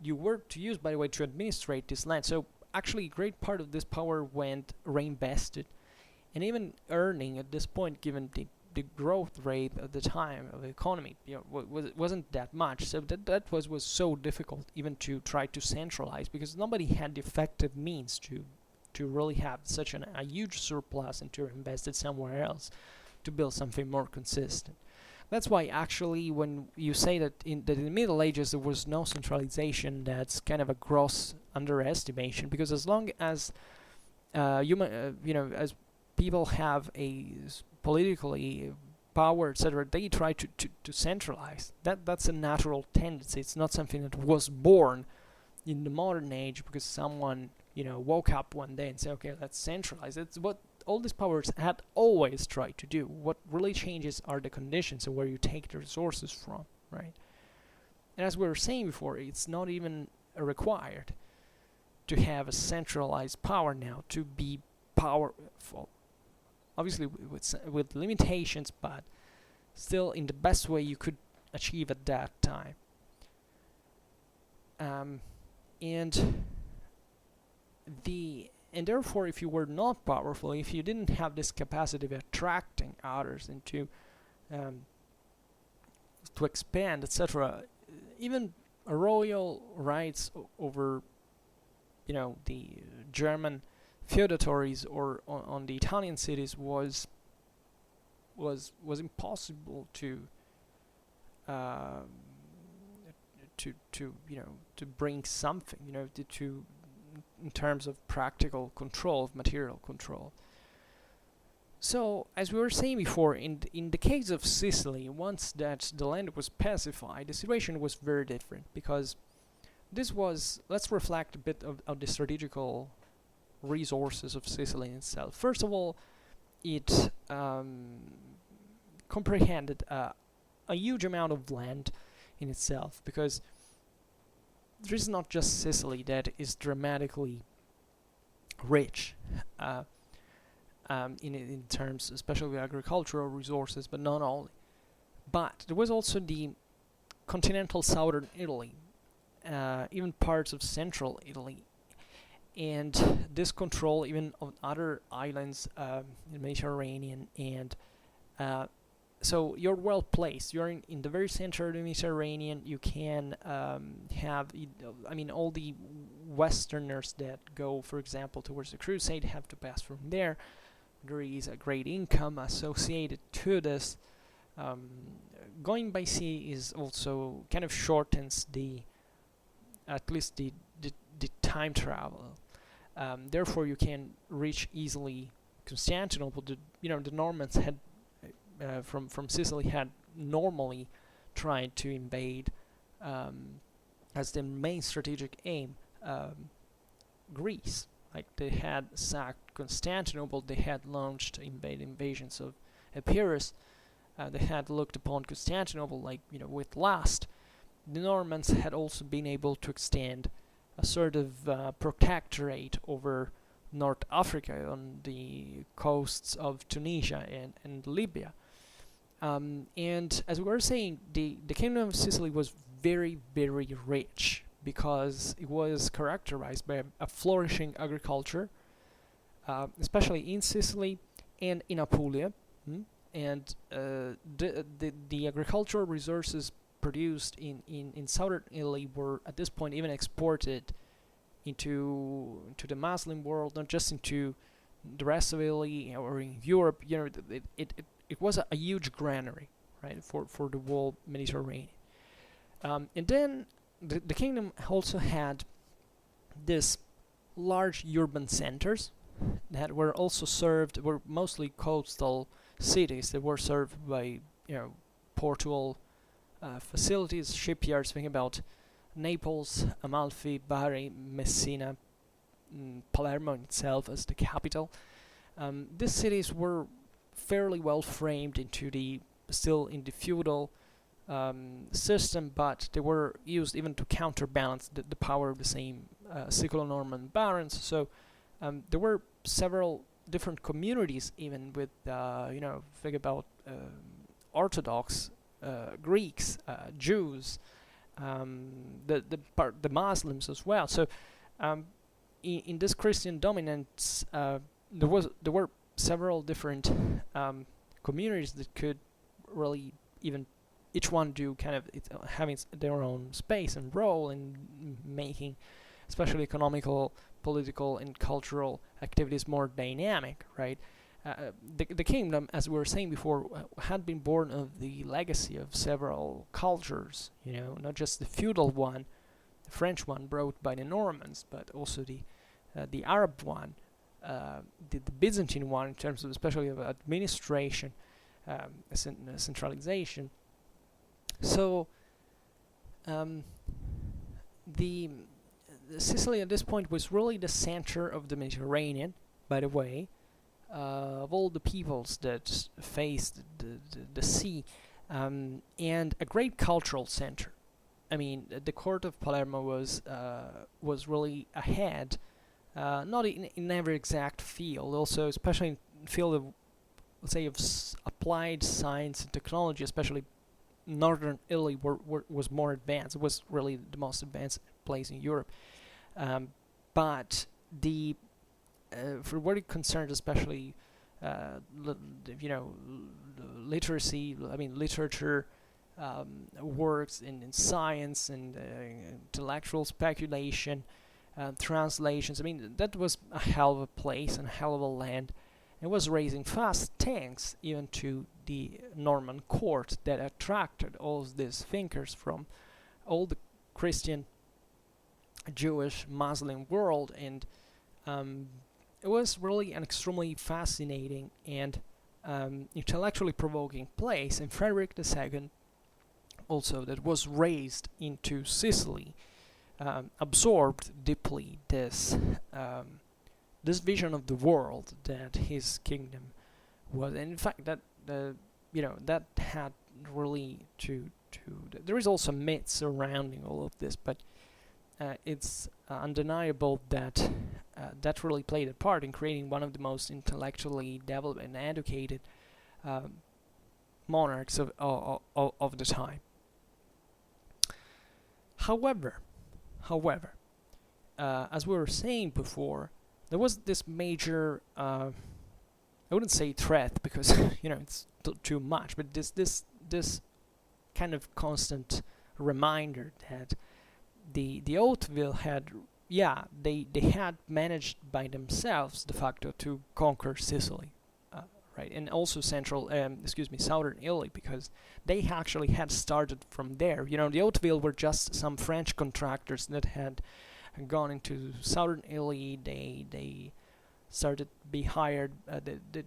you were to use, by the way, to administrate this land. So actually a great part of this power went reinvested, and even earning at this point, given the growth rate at the time of the economy, wasn't that much. So that was so difficult even to try to centralize, because nobody had the effective means to really have such a huge surplus and to invest it somewhere else to build something more consistent. That's why actually when you say that in the Middle Ages there was no centralization, that's kind of a gross underestimation, because as long as as people have a politically power, etc., they try to centralize. That's a natural tendency. It's not something that was born in the modern age because someone woke up one day and said, okay, let's centralize. It's what all these powers had always tried to do. What really changes are the conditions and where you take the resources from, right? And as we were saying before, it's not even required to have a centralized power now to be powerful. Obviously with limitations, but still in the best way you could achieve at that time. And therefore, if you were not powerful, if you didn't have this capacity of attracting others and to expand, etc., even royal rights over the German feudatories or on the Italian cities was impossible to bring something to in terms of practical control, of material control. So as we were saying before, in the case of Sicily, once that the land was pacified, the situation was very different, because this was, let's reflect a bit of the strategical resources of Sicily itself. First of all, it comprehended a huge amount of land in itself, because there is not just Sicily that is dramatically rich in terms, especially of agricultural resources, but not only. But there was also the continental southern Italy, even parts of central Italy, and this control even of other islands in the Mediterranean. And so you're well placed. You're in the very center of the Mediterranean. You can have, all the Westerners that go, for example, towards the Crusade have to pass from there. There is a great income associated to this. Going by sea is also kind of shortens at least the time travel. Therefore, you can reach easily Constantinople. The Normans had from Sicily had normally tried to invade as their main strategic aim Greece. Like they had sacked Constantinople, they had launched invasions of Epirus, they had looked upon Constantinople like, with lust, the Normans had also been able to extend a sort of protectorate over North Africa on the coasts of Tunisia and Libya. And as we were saying, the Kingdom of Sicily was very, very rich because it was characterized by a flourishing agriculture, especially in Sicily and in Apulia. And the agricultural resources produced in southern Italy were at this point even exported into the Muslim world, not just into the rest of Italy or in Europe. It was a huge granary, right, for the whole Mediterranean. And then the kingdom also had these large urban centers that were also were mostly coastal cities that were served by portual facilities, shipyards. Think about Naples, Amalfi, Bari, Messina, Palermo itself as the capital. These cities were fairly well framed still in the feudal system, but they were used even to counterbalance the power of the same Siculo-Norman barons. So there were several different communities, even with think about Orthodox Greeks, Jews, the Muslims as well. So in this Christian dominance, there were several different communities that could really even each one do kind of having their own space and role in making especially economical, political, and cultural activities more dynamic, right? The kingdom, as we were saying before, had been born of the legacy of several cultures, not just the feudal one, the French one brought by the Normans, but also the Arab one, the Byzantine one in terms of especially of administration, centralization. So the Sicily at this point was really the center of the Mediterranean, by the way, of all the peoples that faced the sea, and a great cultural center. I mean, the court of Palermo was really ahead, not in every exact field, also especially in field of, let's say, of applied science and technology, especially northern Italy was more advanced. It was really the most advanced place in Europe. But for what it concerns, especially literacy, literature, works in science and intellectual speculation, translations. I mean, that was a hell of a place and a hell of a land. It was raising fast thanks even to the Norman court that attracted all these thinkers from all the Christian, Jewish, Muslim world, and it was really an extremely fascinating and intellectually provoking place. And Frederick II, also, that was raised into Sicily, absorbed deeply this vision of the world that his kingdom was. And in fact, that that had really there is also myth surrounding all of this, but it's undeniable that that really played a part in creating one of the most intellectually developed and educated monarchs of the time. However, as we were saying before, there was this major, I wouldn't say threat because it's too much, but this kind of constant reminder that the Hauteville had, they had managed by themselves de facto to conquer Sicily, right, and also southern Italy, because they actually had started from there. The Hauteville were just some French contractors that had gone into southern Italy. They started to be hired.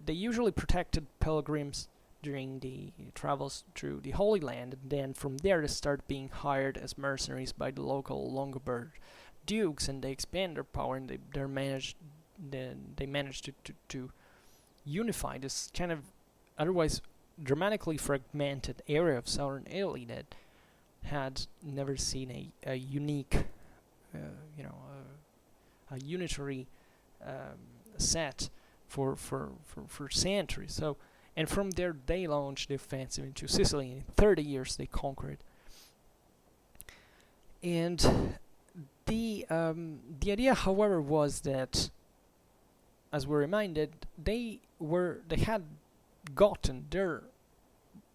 They usually protected pilgrims during the travels through the Holy Land, and then from there they started being hired as mercenaries by the local Longobards dukes, and they expand their power, and they managed to unify this kind of otherwise dramatically fragmented area of southern Italy that had never seen a unique, a unitary set for centuries. So, and from there they launched the offensive into Sicily. In 30 years they conquered. And the idea, however, was that, as we're reminded, they had gotten their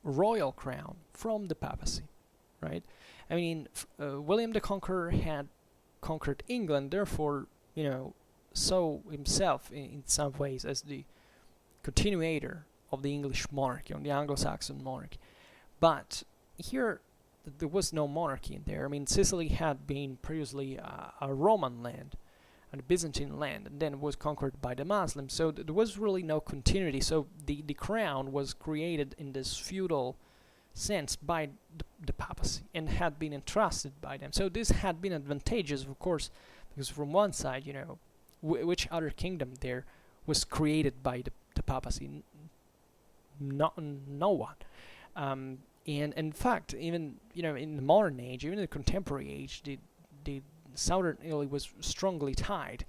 royal crown from the papacy, right? I mean, William the Conqueror had conquered England, therefore, saw himself in some ways as the continuator of the English monarchy, or the Anglo-Saxon monarchy. But here, there was no monarchy in there. I mean, Sicily had been previously a Roman land, a Byzantine land, and then was conquered by the Muslims. So there was really no continuity. So the crown was created in this feudal sense by the papacy and had been entrusted by them. So this had been advantageous, of course, because from one side, which other kingdom there was created by the papacy? No one. And in fact, even in the modern age, even in the contemporary age, the southern Italy was strongly tied.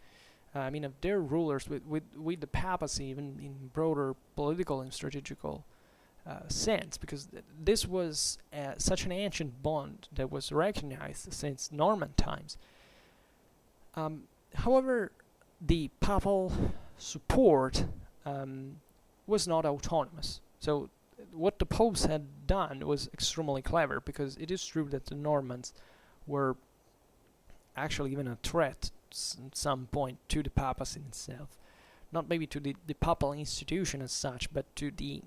Of their rulers with the papacy, even in broader political and strategical sense, because this was such an ancient bond that was recognized since Norman times. However, the papal support was not autonomous. So what the popes had done was extremely clever, because it is true that the Normans were actually even a threat at some point to the papacy itself. Not maybe to the papal institution as such, but to the,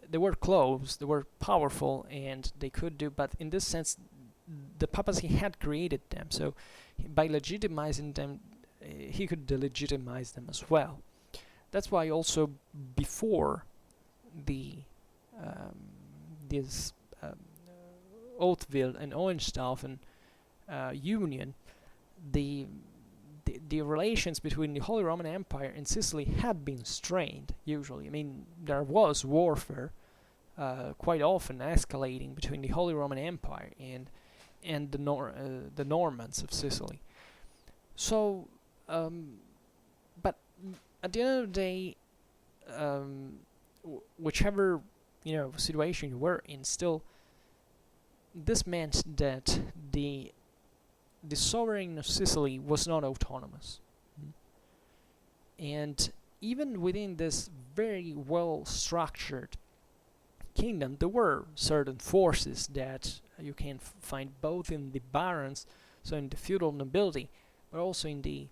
they were close, they were powerful, and they could do, but in this sense, the papacy had created them, so by legitimizing them, he could delegitimize them as well. That's why also before this Hauteville and Hohenstaufen union, the relations between the Holy Roman Empire and Sicily had been strained. Usually, I mean, there was warfare, quite often escalating between the Holy Roman Empire and the Normans of Sicily. So, but at the end of the day, whichever situation you were in, still this meant that the sovereign of Sicily was not autonomous. And even within this very well structured kingdom, there were certain forces that you can find both in the barons, so in the feudal nobility, but also in the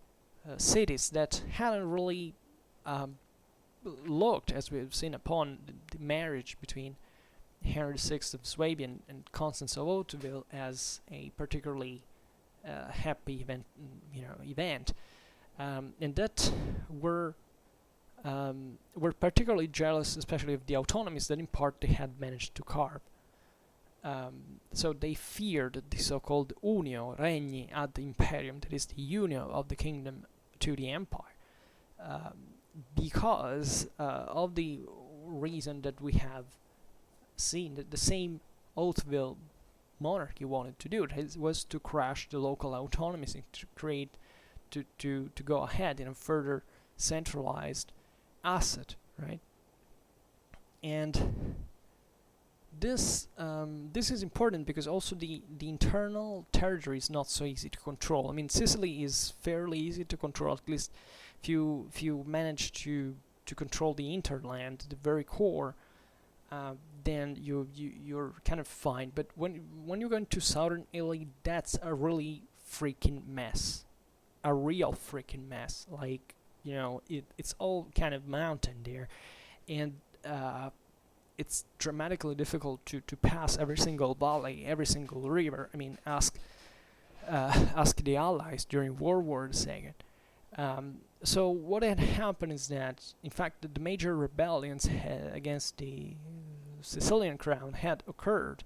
cities that hadn't really looked, as we've seen, upon the marriage between Henry VI of Swabia and Constance of Hauteville as a particularly happy event, and that were particularly jealous, especially of the autonomies that in part they had managed to carve. So they feared the so-called unio regni ad imperium, that is the union of the kingdom to the empire, because of the reason that we have seen that the same Hauteville monarchy wanted to do. It was to crush the local autonomies and to create, to go ahead in a further centralized asset, right? And this is important because also the internal territory is not so easy to control. I mean, Sicily is fairly easy to control, at least if you manage to control the hinterland, the very core. Then you're kind of fine. But when you go into southern Italy, that's a really freaking mess, a real freaking mess. Like, it's all kind of mountain there, and it's dramatically difficult to pass every single valley, every single river. I mean, ask the Allies during World War II. So what had happened is that, in fact, the major rebellions against the Sicilian crown had occurred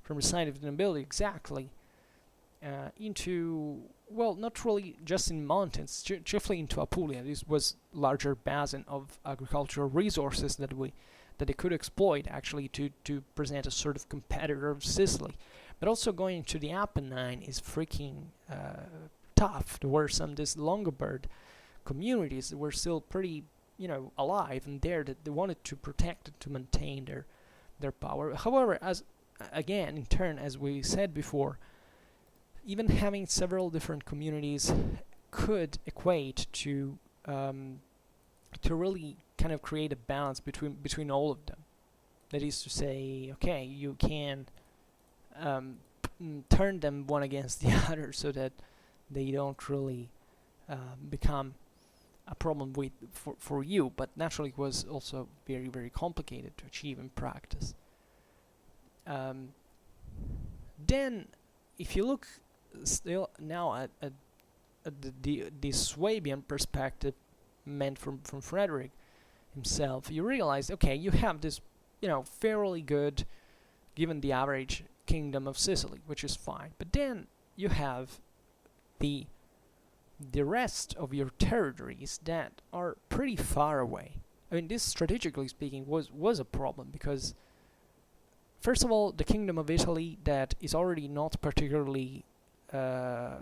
from the side of the nobility, exactly into, well, not really just in mountains, chiefly into Apulia. This was larger basin of agricultural resources that that they could exploit actually to present a sort of competitor of Sicily. But also going to the Apennine is freaking tough. There were some these Longobard communities that were still pretty, alive and there, that they wanted to protect and to maintain their power. However, as again, in turn, as we said before, even having several different communities could equate to really kind of create a balance between all of them. That is to say, okay, you can turn them one against the other so that they don't really become a problem for you, but naturally it was also very, very complicated to achieve in practice. Then, if you look still now at the Swabian perspective meant from Frederick himself, you realize, okay, you have this, fairly good, given the average, kingdom of Sicily, which is fine. But then you have the rest of your territories that are pretty far away. I mean, this, strategically speaking, was a problem because, first of all, the Kingdom of Italy, that is already not particularly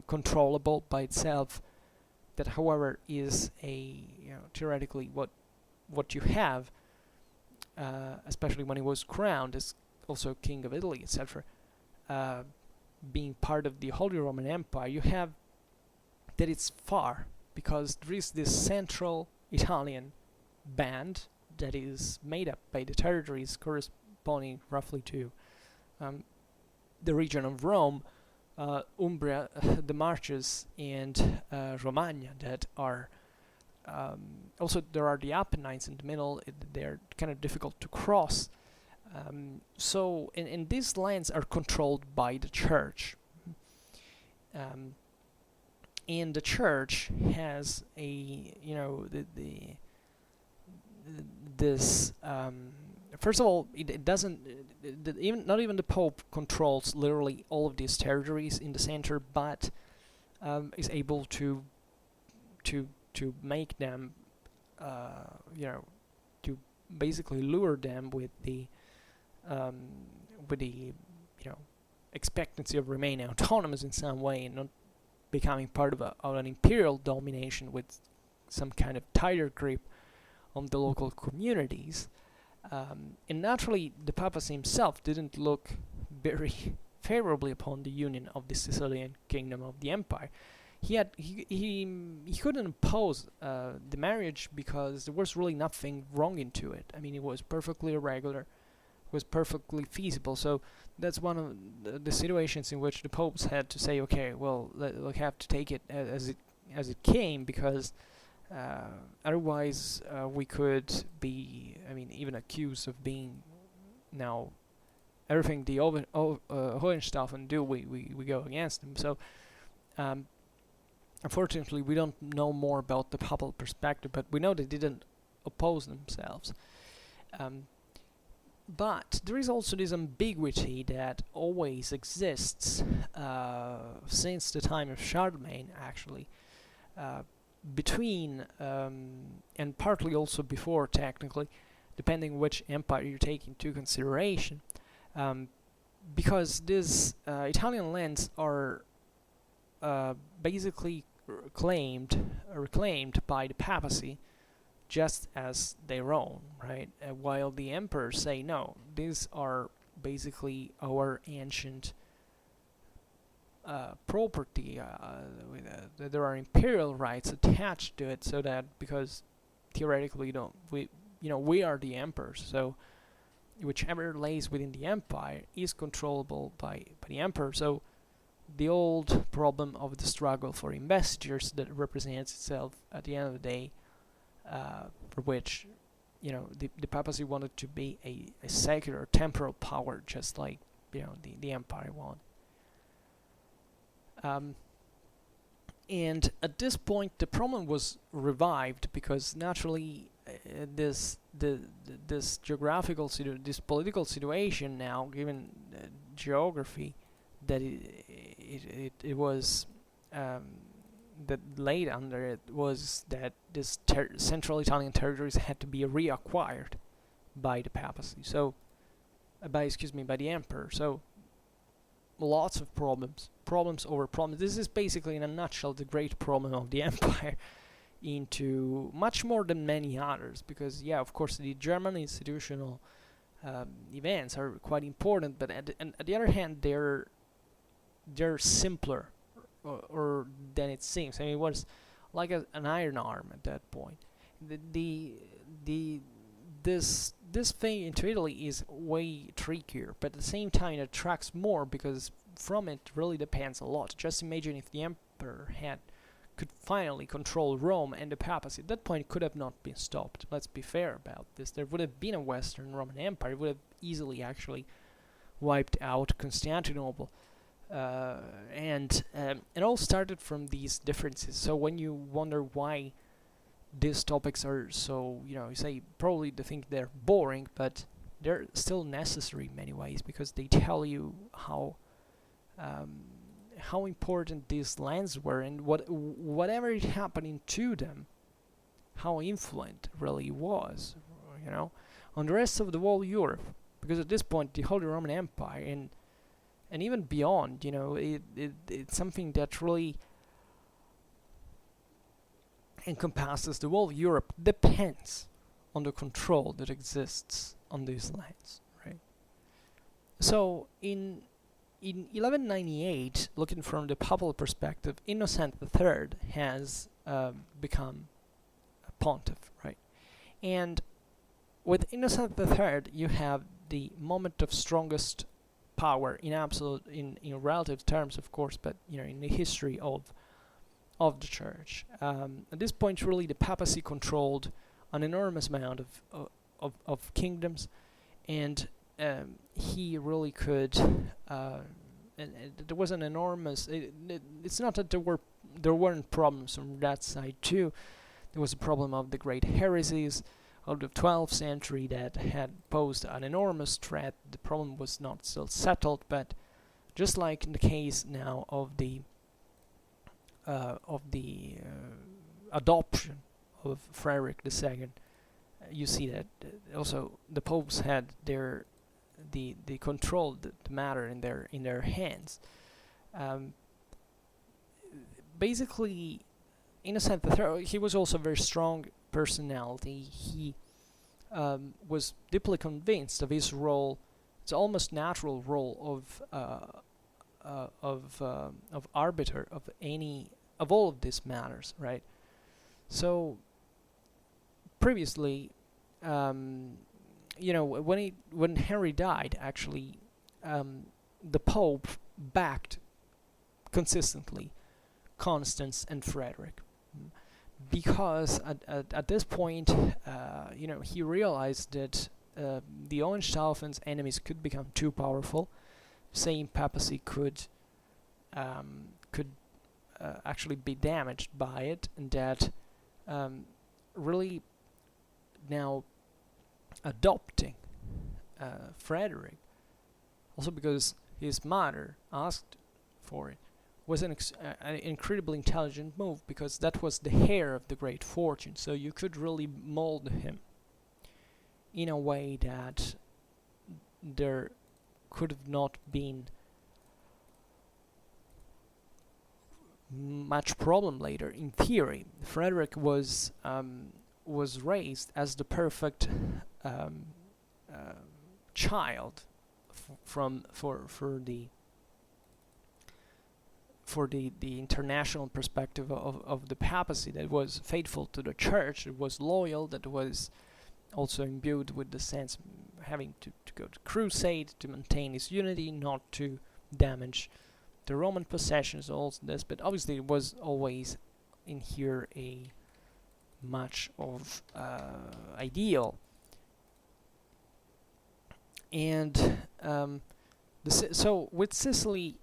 controllable by itself, that, however, is theoretically what you have, especially when he was crowned as also King of Italy, etc., being part of the Holy Roman Empire, you have that it's far, because there is this central Italian band that is made up by the territories corresponding roughly to the region of Rome, Umbria, the Marches, and Romagna, that are also, there are the Apennines in the middle. They're kind of difficult to cross. So, and these lands are controlled by the church. And the church has this first of all, it doesn't, not even the Pope controls literally all of these territories in the center, but is able to make them, to basically lure them with the expectancy of remaining autonomous in some way and not becoming part of an imperial domination with some kind of tighter grip on the local communities. And naturally, the papacy himself didn't look very favorably upon the union of the Sicilian kingdom of the empire. He couldn't oppose the marriage because there was really nothing wrong into it. I mean, it was perfectly irregular, was perfectly feasible. So that's one of the situations in which the popes had to say, okay, well, we have to take it as it came, because otherwise we could be, even accused of being now everything the Hohenstaufen do, we go against them. So unfortunately, we don't know more about the papal perspective, but we know they didn't oppose themselves. But there is also this ambiguity that always exists since the time of Charlemagne, actually, between, and partly also before, technically, depending which empire you take into consideration, because these Italian lands are basically reclaimed by the papacy just as their own, right? While the emperors say, no, these are basically our ancient property. There are imperial rights attached to it, so that, because theoretically we are the emperors, so whichever lays within the empire is controllable by the emperor. So the old problem of the struggle for investitures that represents itself at the end of the day, for which the papacy wanted to be a secular temporal power, just like the empire wanted. And at this point, the problem was revived because naturally, this political situation now, given geography, that it was that laid under it, was that this central Italian territories had to be reacquired by the papacy. So, by the emperor. So, lots of problems over problems. This is basically, in a nutshell, the great problem of the empire, into much more than many others. Because, yeah, of course, the German institutional events are quite important, but at the other hand, they're simpler or than it seems. I mean, it was like an iron arm at that point. This thing into Italy is way trickier, but at the same time it attracts more, because from it really depends a lot. Just imagine if the emperor could finally control Rome, and the papacy at that point could have not been stopped. Let's be fair about this. There would have been a Western Roman Empire. It would have easily actually wiped out Constantinople. And it all started from these differences. So when you wonder why these topics are so, you say probably they think they're boring, but they're still necessary in many ways, because they tell you how important these lands were, and whatever is happening to them, how influent really was, on the rest of the whole Europe. Because at this point, the Holy Roman Empire and even beyond, it's something that really encompasses the whole Europe, depends on the control that exists on these lands, right? So in 1198, looking from the papal perspective, Innocent III has become a pontiff, right? And with Innocent III, you have the moment of strongest power in relative terms, of course, but in the history of the church. At this point, really, the papacy controlled an enormous amount of kingdoms, and he really could. And there was an enormous. It's not that there weren't problems from that side too. There was a problem of the great heresies of the 12th century that had posed an enormous threat. The problem was not still settled, but just like in the case now of the adoption of Frederick II, you see that also the popes had the control the matter in their hands. Basically, Innocent III, he was also a very strong personality. He was deeply convinced of his role. It's almost natural role of arbiter of all of these matters, right? So previously, when Henry died, actually, the Pope backed consistently Constance and Frederick, because at this point, he realized that the Hohenstaufen's enemies could become too powerful. Same papacy could actually be damaged by it, and that really now adopting Frederick, also because his mother asked for it, was an incredibly intelligent move, because that was the heir of the great fortune. So you could really mold him in a way that there could have not been much problem later. In theory, Frederick was raised as the perfect child for the international perspective of the papacy, that was faithful to the church, that was loyal, that was also imbued with the sense of having to go to crusade to maintain his unity, not to damage the Roman possessions, all this. But obviously it was always in here a much of ideal. And so with Sicily,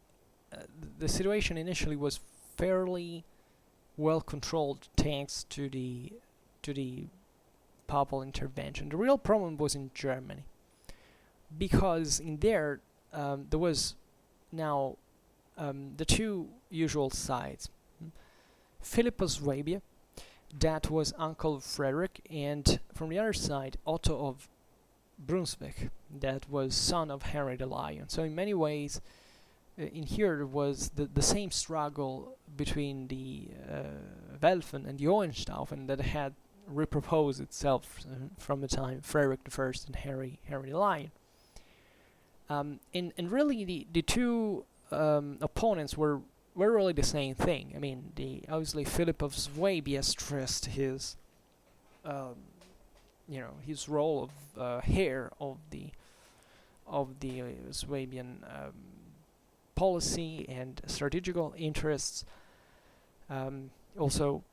the situation initially was fairly well controlled thanks to the papal intervention. The real problem was in Germany, because in there was now the two usual sides. Philip of Swabia, that was uncle of Frederick, and from the other side, Otto of Brunswick, that was son of Henry the Lion. So in many ways, in here was the same struggle between the Welfen and the Hohenstaufen that had reproposed itself from the time Frederick I and Henry the Lion. And really the two opponents were really the same thing. I mean, obviously Philip of Swabia stressed his his role of heir of the Swabian policy and strategical interests. Also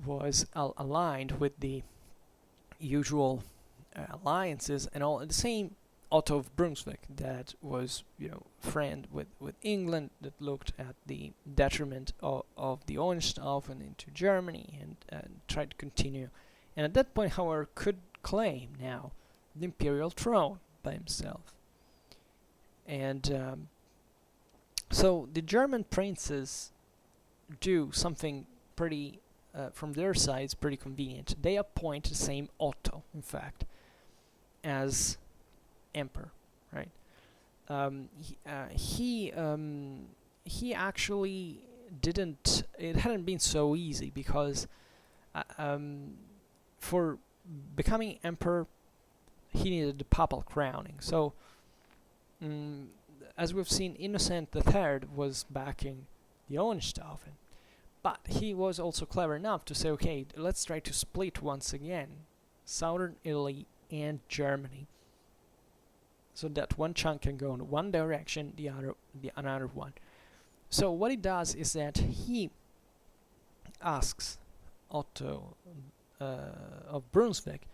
was aligned with the usual alliances and all. The same Otto of Brunswick, that was friend with England, that looked at the detriment of the Hohenstaufen into Germany and tried to continue, and at that point, however, could claim now the imperial throne by himself. And so the German princes do something pretty, from their sides, pretty convenient. They appoint the same Otto, in fact, as emperor, right? He actually didn't. It hadn't been so easy because for becoming emperor, he needed the papal crowning. So, as we've seen, Innocent III was backing the Hohenstaufen, but he was also clever enough to say, okay, let's try to split once again southern Italy and Germany, so that one chunk can go in one direction, the another one. So what he does is that he asks Otto of Brunswick,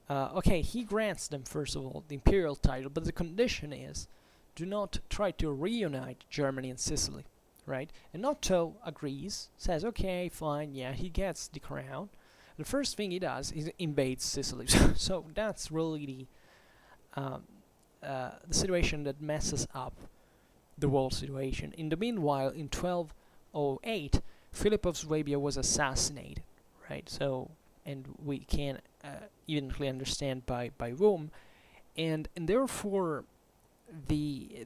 okay, he grants them first of all the imperial title, but the condition is, do not try to reunite Germany and Sicily, right? And Otto agrees, says, okay, fine, yeah, he gets the crown. The first thing he does is invades Sicily. So that's really the situation that messes up the whole situation. In the meanwhile, in 1208, Philip of Swabia was assassinated, right? So, and we can eventually understand by whom, and therefore the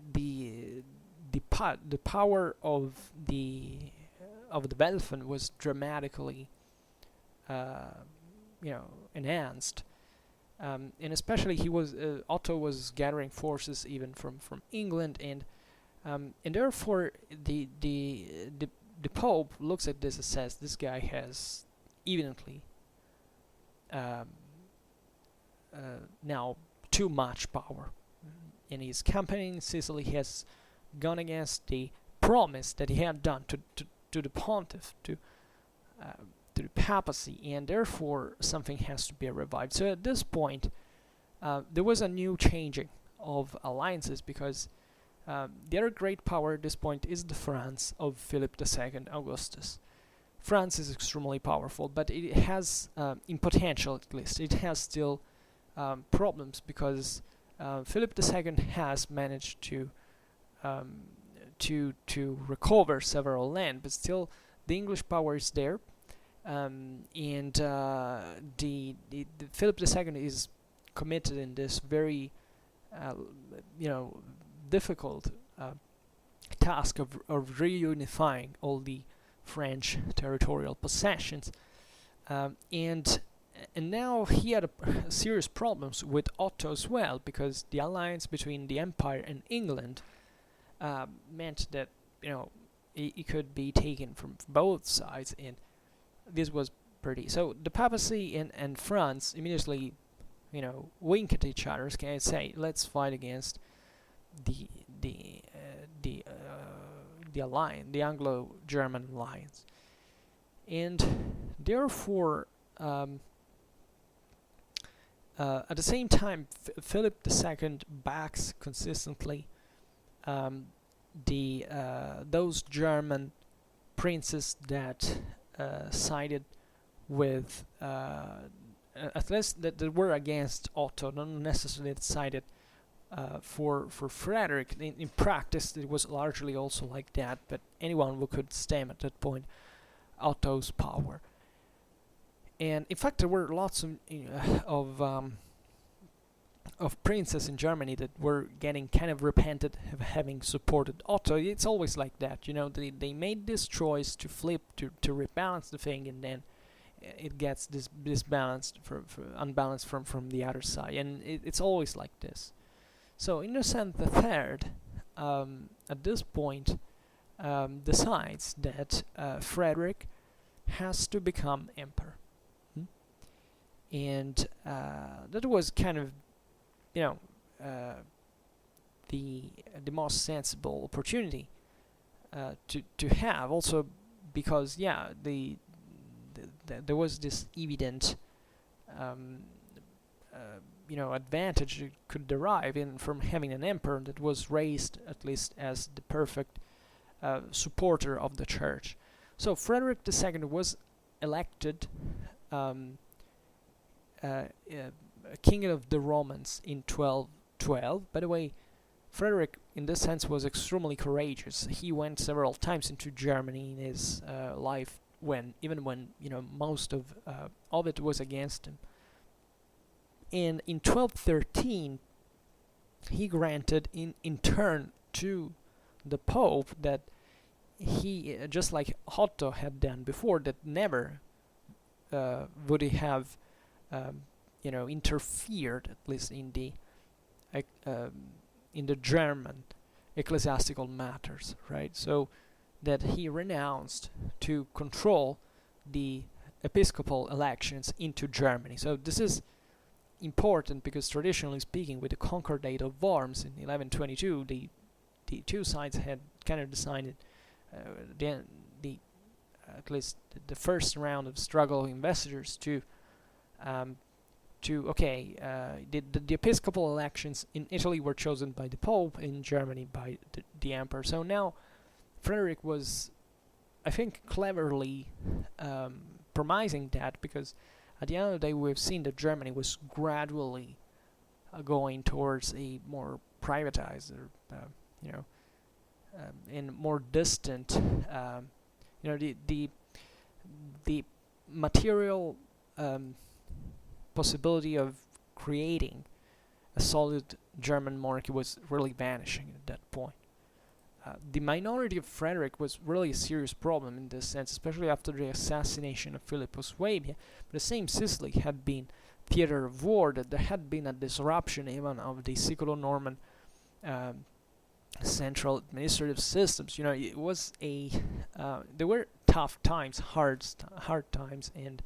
power of the Welfen was dramatically enhanced. And especially Otto was gathering forces even from England, and therefore the Pope looks at this and says, this guy has evidently now too much power. In his campaign in Sicily, he has gone against the promise that he had done to the pontiff, to the papacy, and therefore something has to be revived. So at this point, there was a new changing of alliances, because the other great power at this point is the France of Philip II Augustus. France is extremely powerful, but it has, in potential at least, it has still problems, because Philip II has managed to recover several land, but still the English power is there. And the Philip II is committed in this very difficult task of reunifying all the French territorial possessions, and now he had serious problems with Otto as well, because the alliance between the Empire and England meant that it could be taken from both sides, and this was pretty. So the papacy and France immediately, wink at each other and say, let's fight against the alliance, the Anglo-German alliance, and therefore, at the same time, Philip II backs consistently those German princes that sided with, at least that were against Otto, not necessarily that sided for Frederick. In practice, it was largely also like that, but anyone who could stem at that point Otto's power. And in fact, there were lots of princes in Germany that were getting kind of repented of having supported Otto. It's always like that, they made this choice to flip, to rebalance the thing, and then it gets disbalanced, unbalanced from the other side, and it's always like this. So Innocent III, at this point, decides that Frederick has to become emperor. And that was kind of, the most sensible opportunity to have. Also because, there was this evident, advantage you could derive from having an emperor that was raised at least as the perfect supporter of the church. So Frederick II was elected king of the Romans in 1212. By the way, Frederick, in this sense, was extremely courageous. He went several times into Germany in his life, even when most of it was against him. And in 1213, he granted in turn to the Pope that he, just like Otto had done before, that never would he have interfered, at least in the German ecclesiastical matters, right? So that he renounced to control the episcopal elections into Germany. So this is important because, traditionally speaking, with the Concordat of Worms in 1122, the two sides had kind of decided at least the first round of struggle investitures the episcopal elections in Italy were chosen by the Pope, in Germany by the Emperor. So now Frederick was, I think, cleverly promising that, because at the end of the day we've seen that Germany was gradually going towards a more privatized, and more distant, the material possibility of creating a solid German monarchy was really vanishing at that point. The minority of Frederick was really a serious problem in this sense, especially after the assassination of Philip of Swabia. But the same Sicily had been theater of war, that there had been a disruption even of the Siculo-Norman central administrative systems. It was there were tough times, hard times, and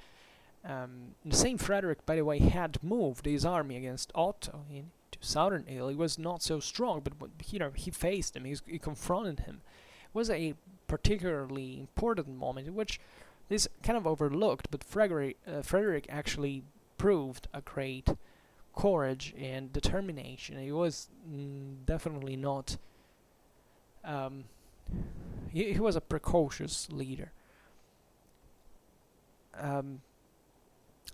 the same Frederick, by the way, had moved his army against Otto into southern Italy. He was not so strong, but he faced him, he confronted him. It was a particularly important moment in which this kind of overlooked, but Frederick actually proved a great courage and determination. He was definitely not. He was a precocious leader.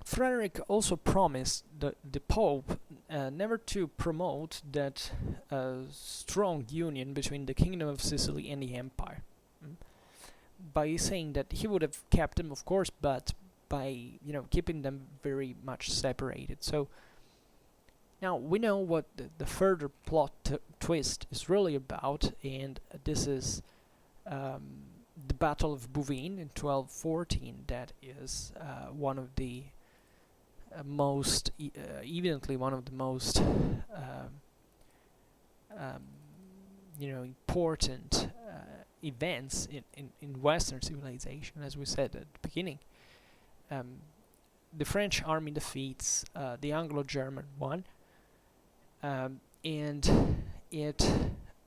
Frederick also promised the Pope never to promote that strong union between the Kingdom of Sicily and the Empire, by saying that he would have kept them, of course, but by keeping them very much separated. So now we know what the further plot twist is really about, and this is the Battle of Buvine in 1214. That is one of the evidently one of the most important events in Western civilization, as we said at the beginning. The French army defeats the Anglo-German one, and it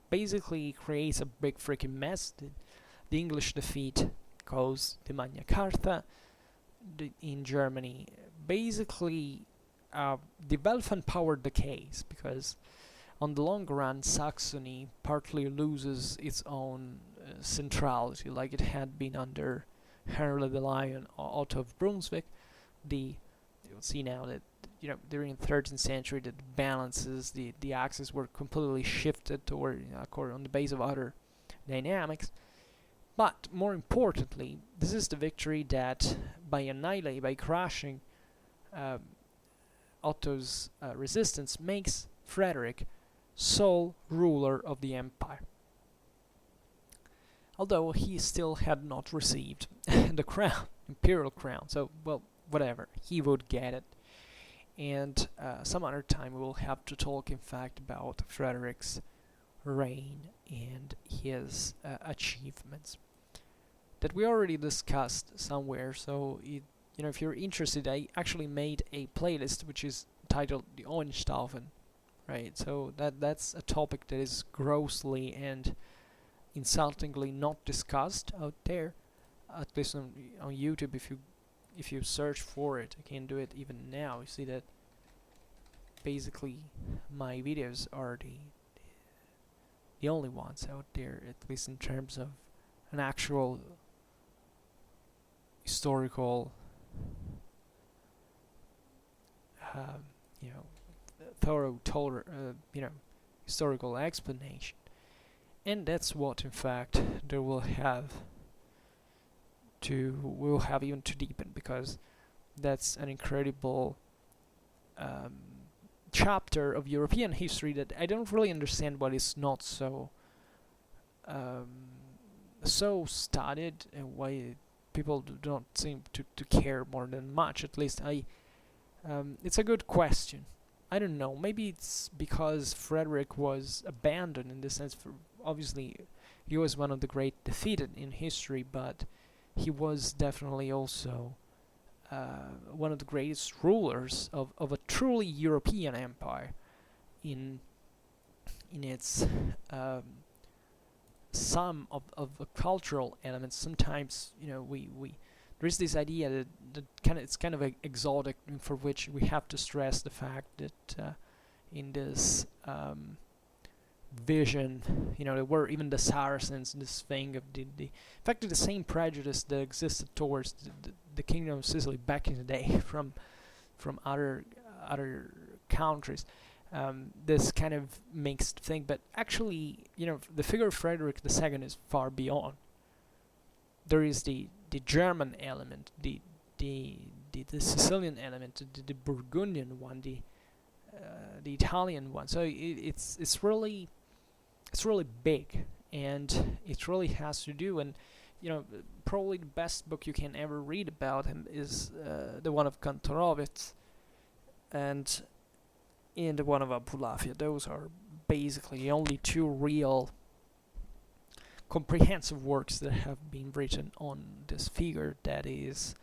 basically creates a big freaking mess. The English defeat caused the Magna Carta in Germany. Basically, the Welfen power decays, because on the long run Saxony partly loses its own centrality, like it had been under Henry the Lion, Otto of Brunswick. You'll see now that during the 13th century the balances, the axes were completely shifted toward on the base of other dynamics. But more importantly, this is the victory that by crushing Otto's resistance, makes Frederick sole ruler of the empire. Although he still had not received the crown, imperial crown, so, well, whatever, he would get it. And some other time we will have to talk, in fact, about Frederick's reign and his achievements that we already discussed somewhere. So if you're interested, I actually made a playlist which is titled the Hohenstaufen, right? So that's a topic that is grossly and insultingly not discussed out there, at least on YouTube. If you search for it, I can do it even now. You see that basically my videos are the only ones out there, at least in terms of an actual historical thorough historical explanation. And that's what, in fact, we'll have even to deepen, because that's an incredible chapter of European history that I don't really understand why it's not so studied, and why people don't seem to care more than much. At least it's a good question. I don't know, maybe it's because Frederick was abandoned in the sense, obviously he was one of the great defeated in history, but he was definitely also one of the greatest rulers of a truly European empire in its sum of cultural elements. Sometimes there is this idea that it's kind of exotic, for which we have to stress the fact that in this vision, there were even the Saracens, this thing of in fact, the same prejudice that existed towards the Kingdom of Sicily back in the day from other countries. This kind of mixed thing, but actually, the figure of Frederick II is far beyond. There is the German element, the Sicilian element, the Burgundian one, the Italian one. So it's really big, and it really has to do. And probably the best book you can ever read about him is the one of Kantorowicz and the one of Abulafia. Those are basically the only two real comprehensive works that have been written on this figure that is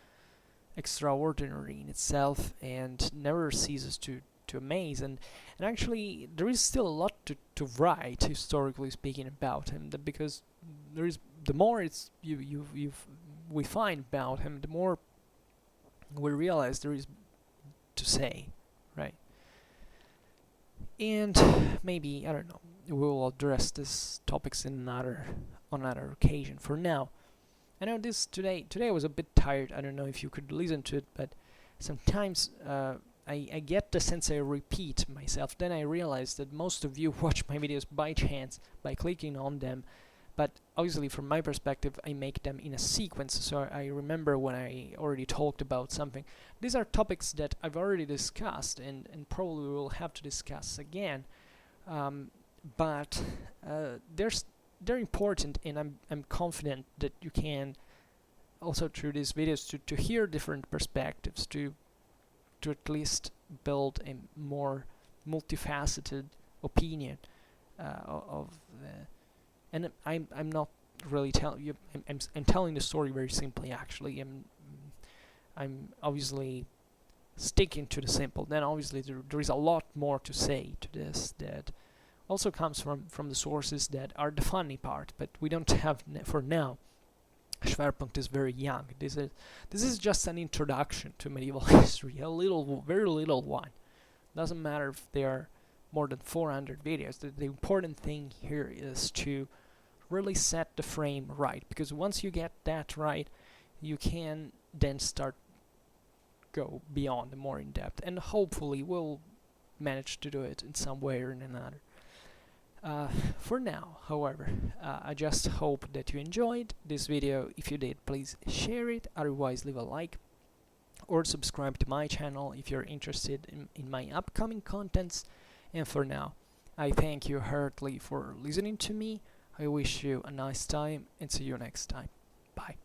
extraordinary in itself and never ceases to amaze. And actually, there is still a lot to write, historically speaking, about him, because there is, the more we find about him, the more we realize there is to say, right? And maybe, I don't know, we'll address these topics on another occasion. For now, I know today I was a bit tired. I don't know if you could listen to it, but sometimes I get the sense I repeat myself. Then I realize that most of you watch my videos by chance, by clicking on them, but obviously from my perspective I make them in a sequence, so I remember when I already talked about something. These are topics that I've already discussed and probably will have to discuss again, but they're important, and I'm confident that you can also, through these videos, to hear different perspectives, to at least build a more multifaceted opinion of the. And I'm not really telling you. I'm telling the story very simply. Actually, I'm obviously sticking to the simple. Then obviously there is a lot more to say to this that also comes from the sources that are the funny part, but we don't have for now. Schwerpunkt is very young. This is just an introduction to medieval history, very little one. Doesn't matter if there are more than 400 videos. The important thing here is to really set the frame right, because once you get that right, you can then go beyond the more in depth, and hopefully we'll manage to do it in some way or in another. For now, however, I just hope that you enjoyed this video. If you did, please share it, otherwise leave a like or subscribe to my channel if you're interested in my upcoming contents. And for now, I thank you heartily for listening to me. I wish you a nice time and see you next time. Bye.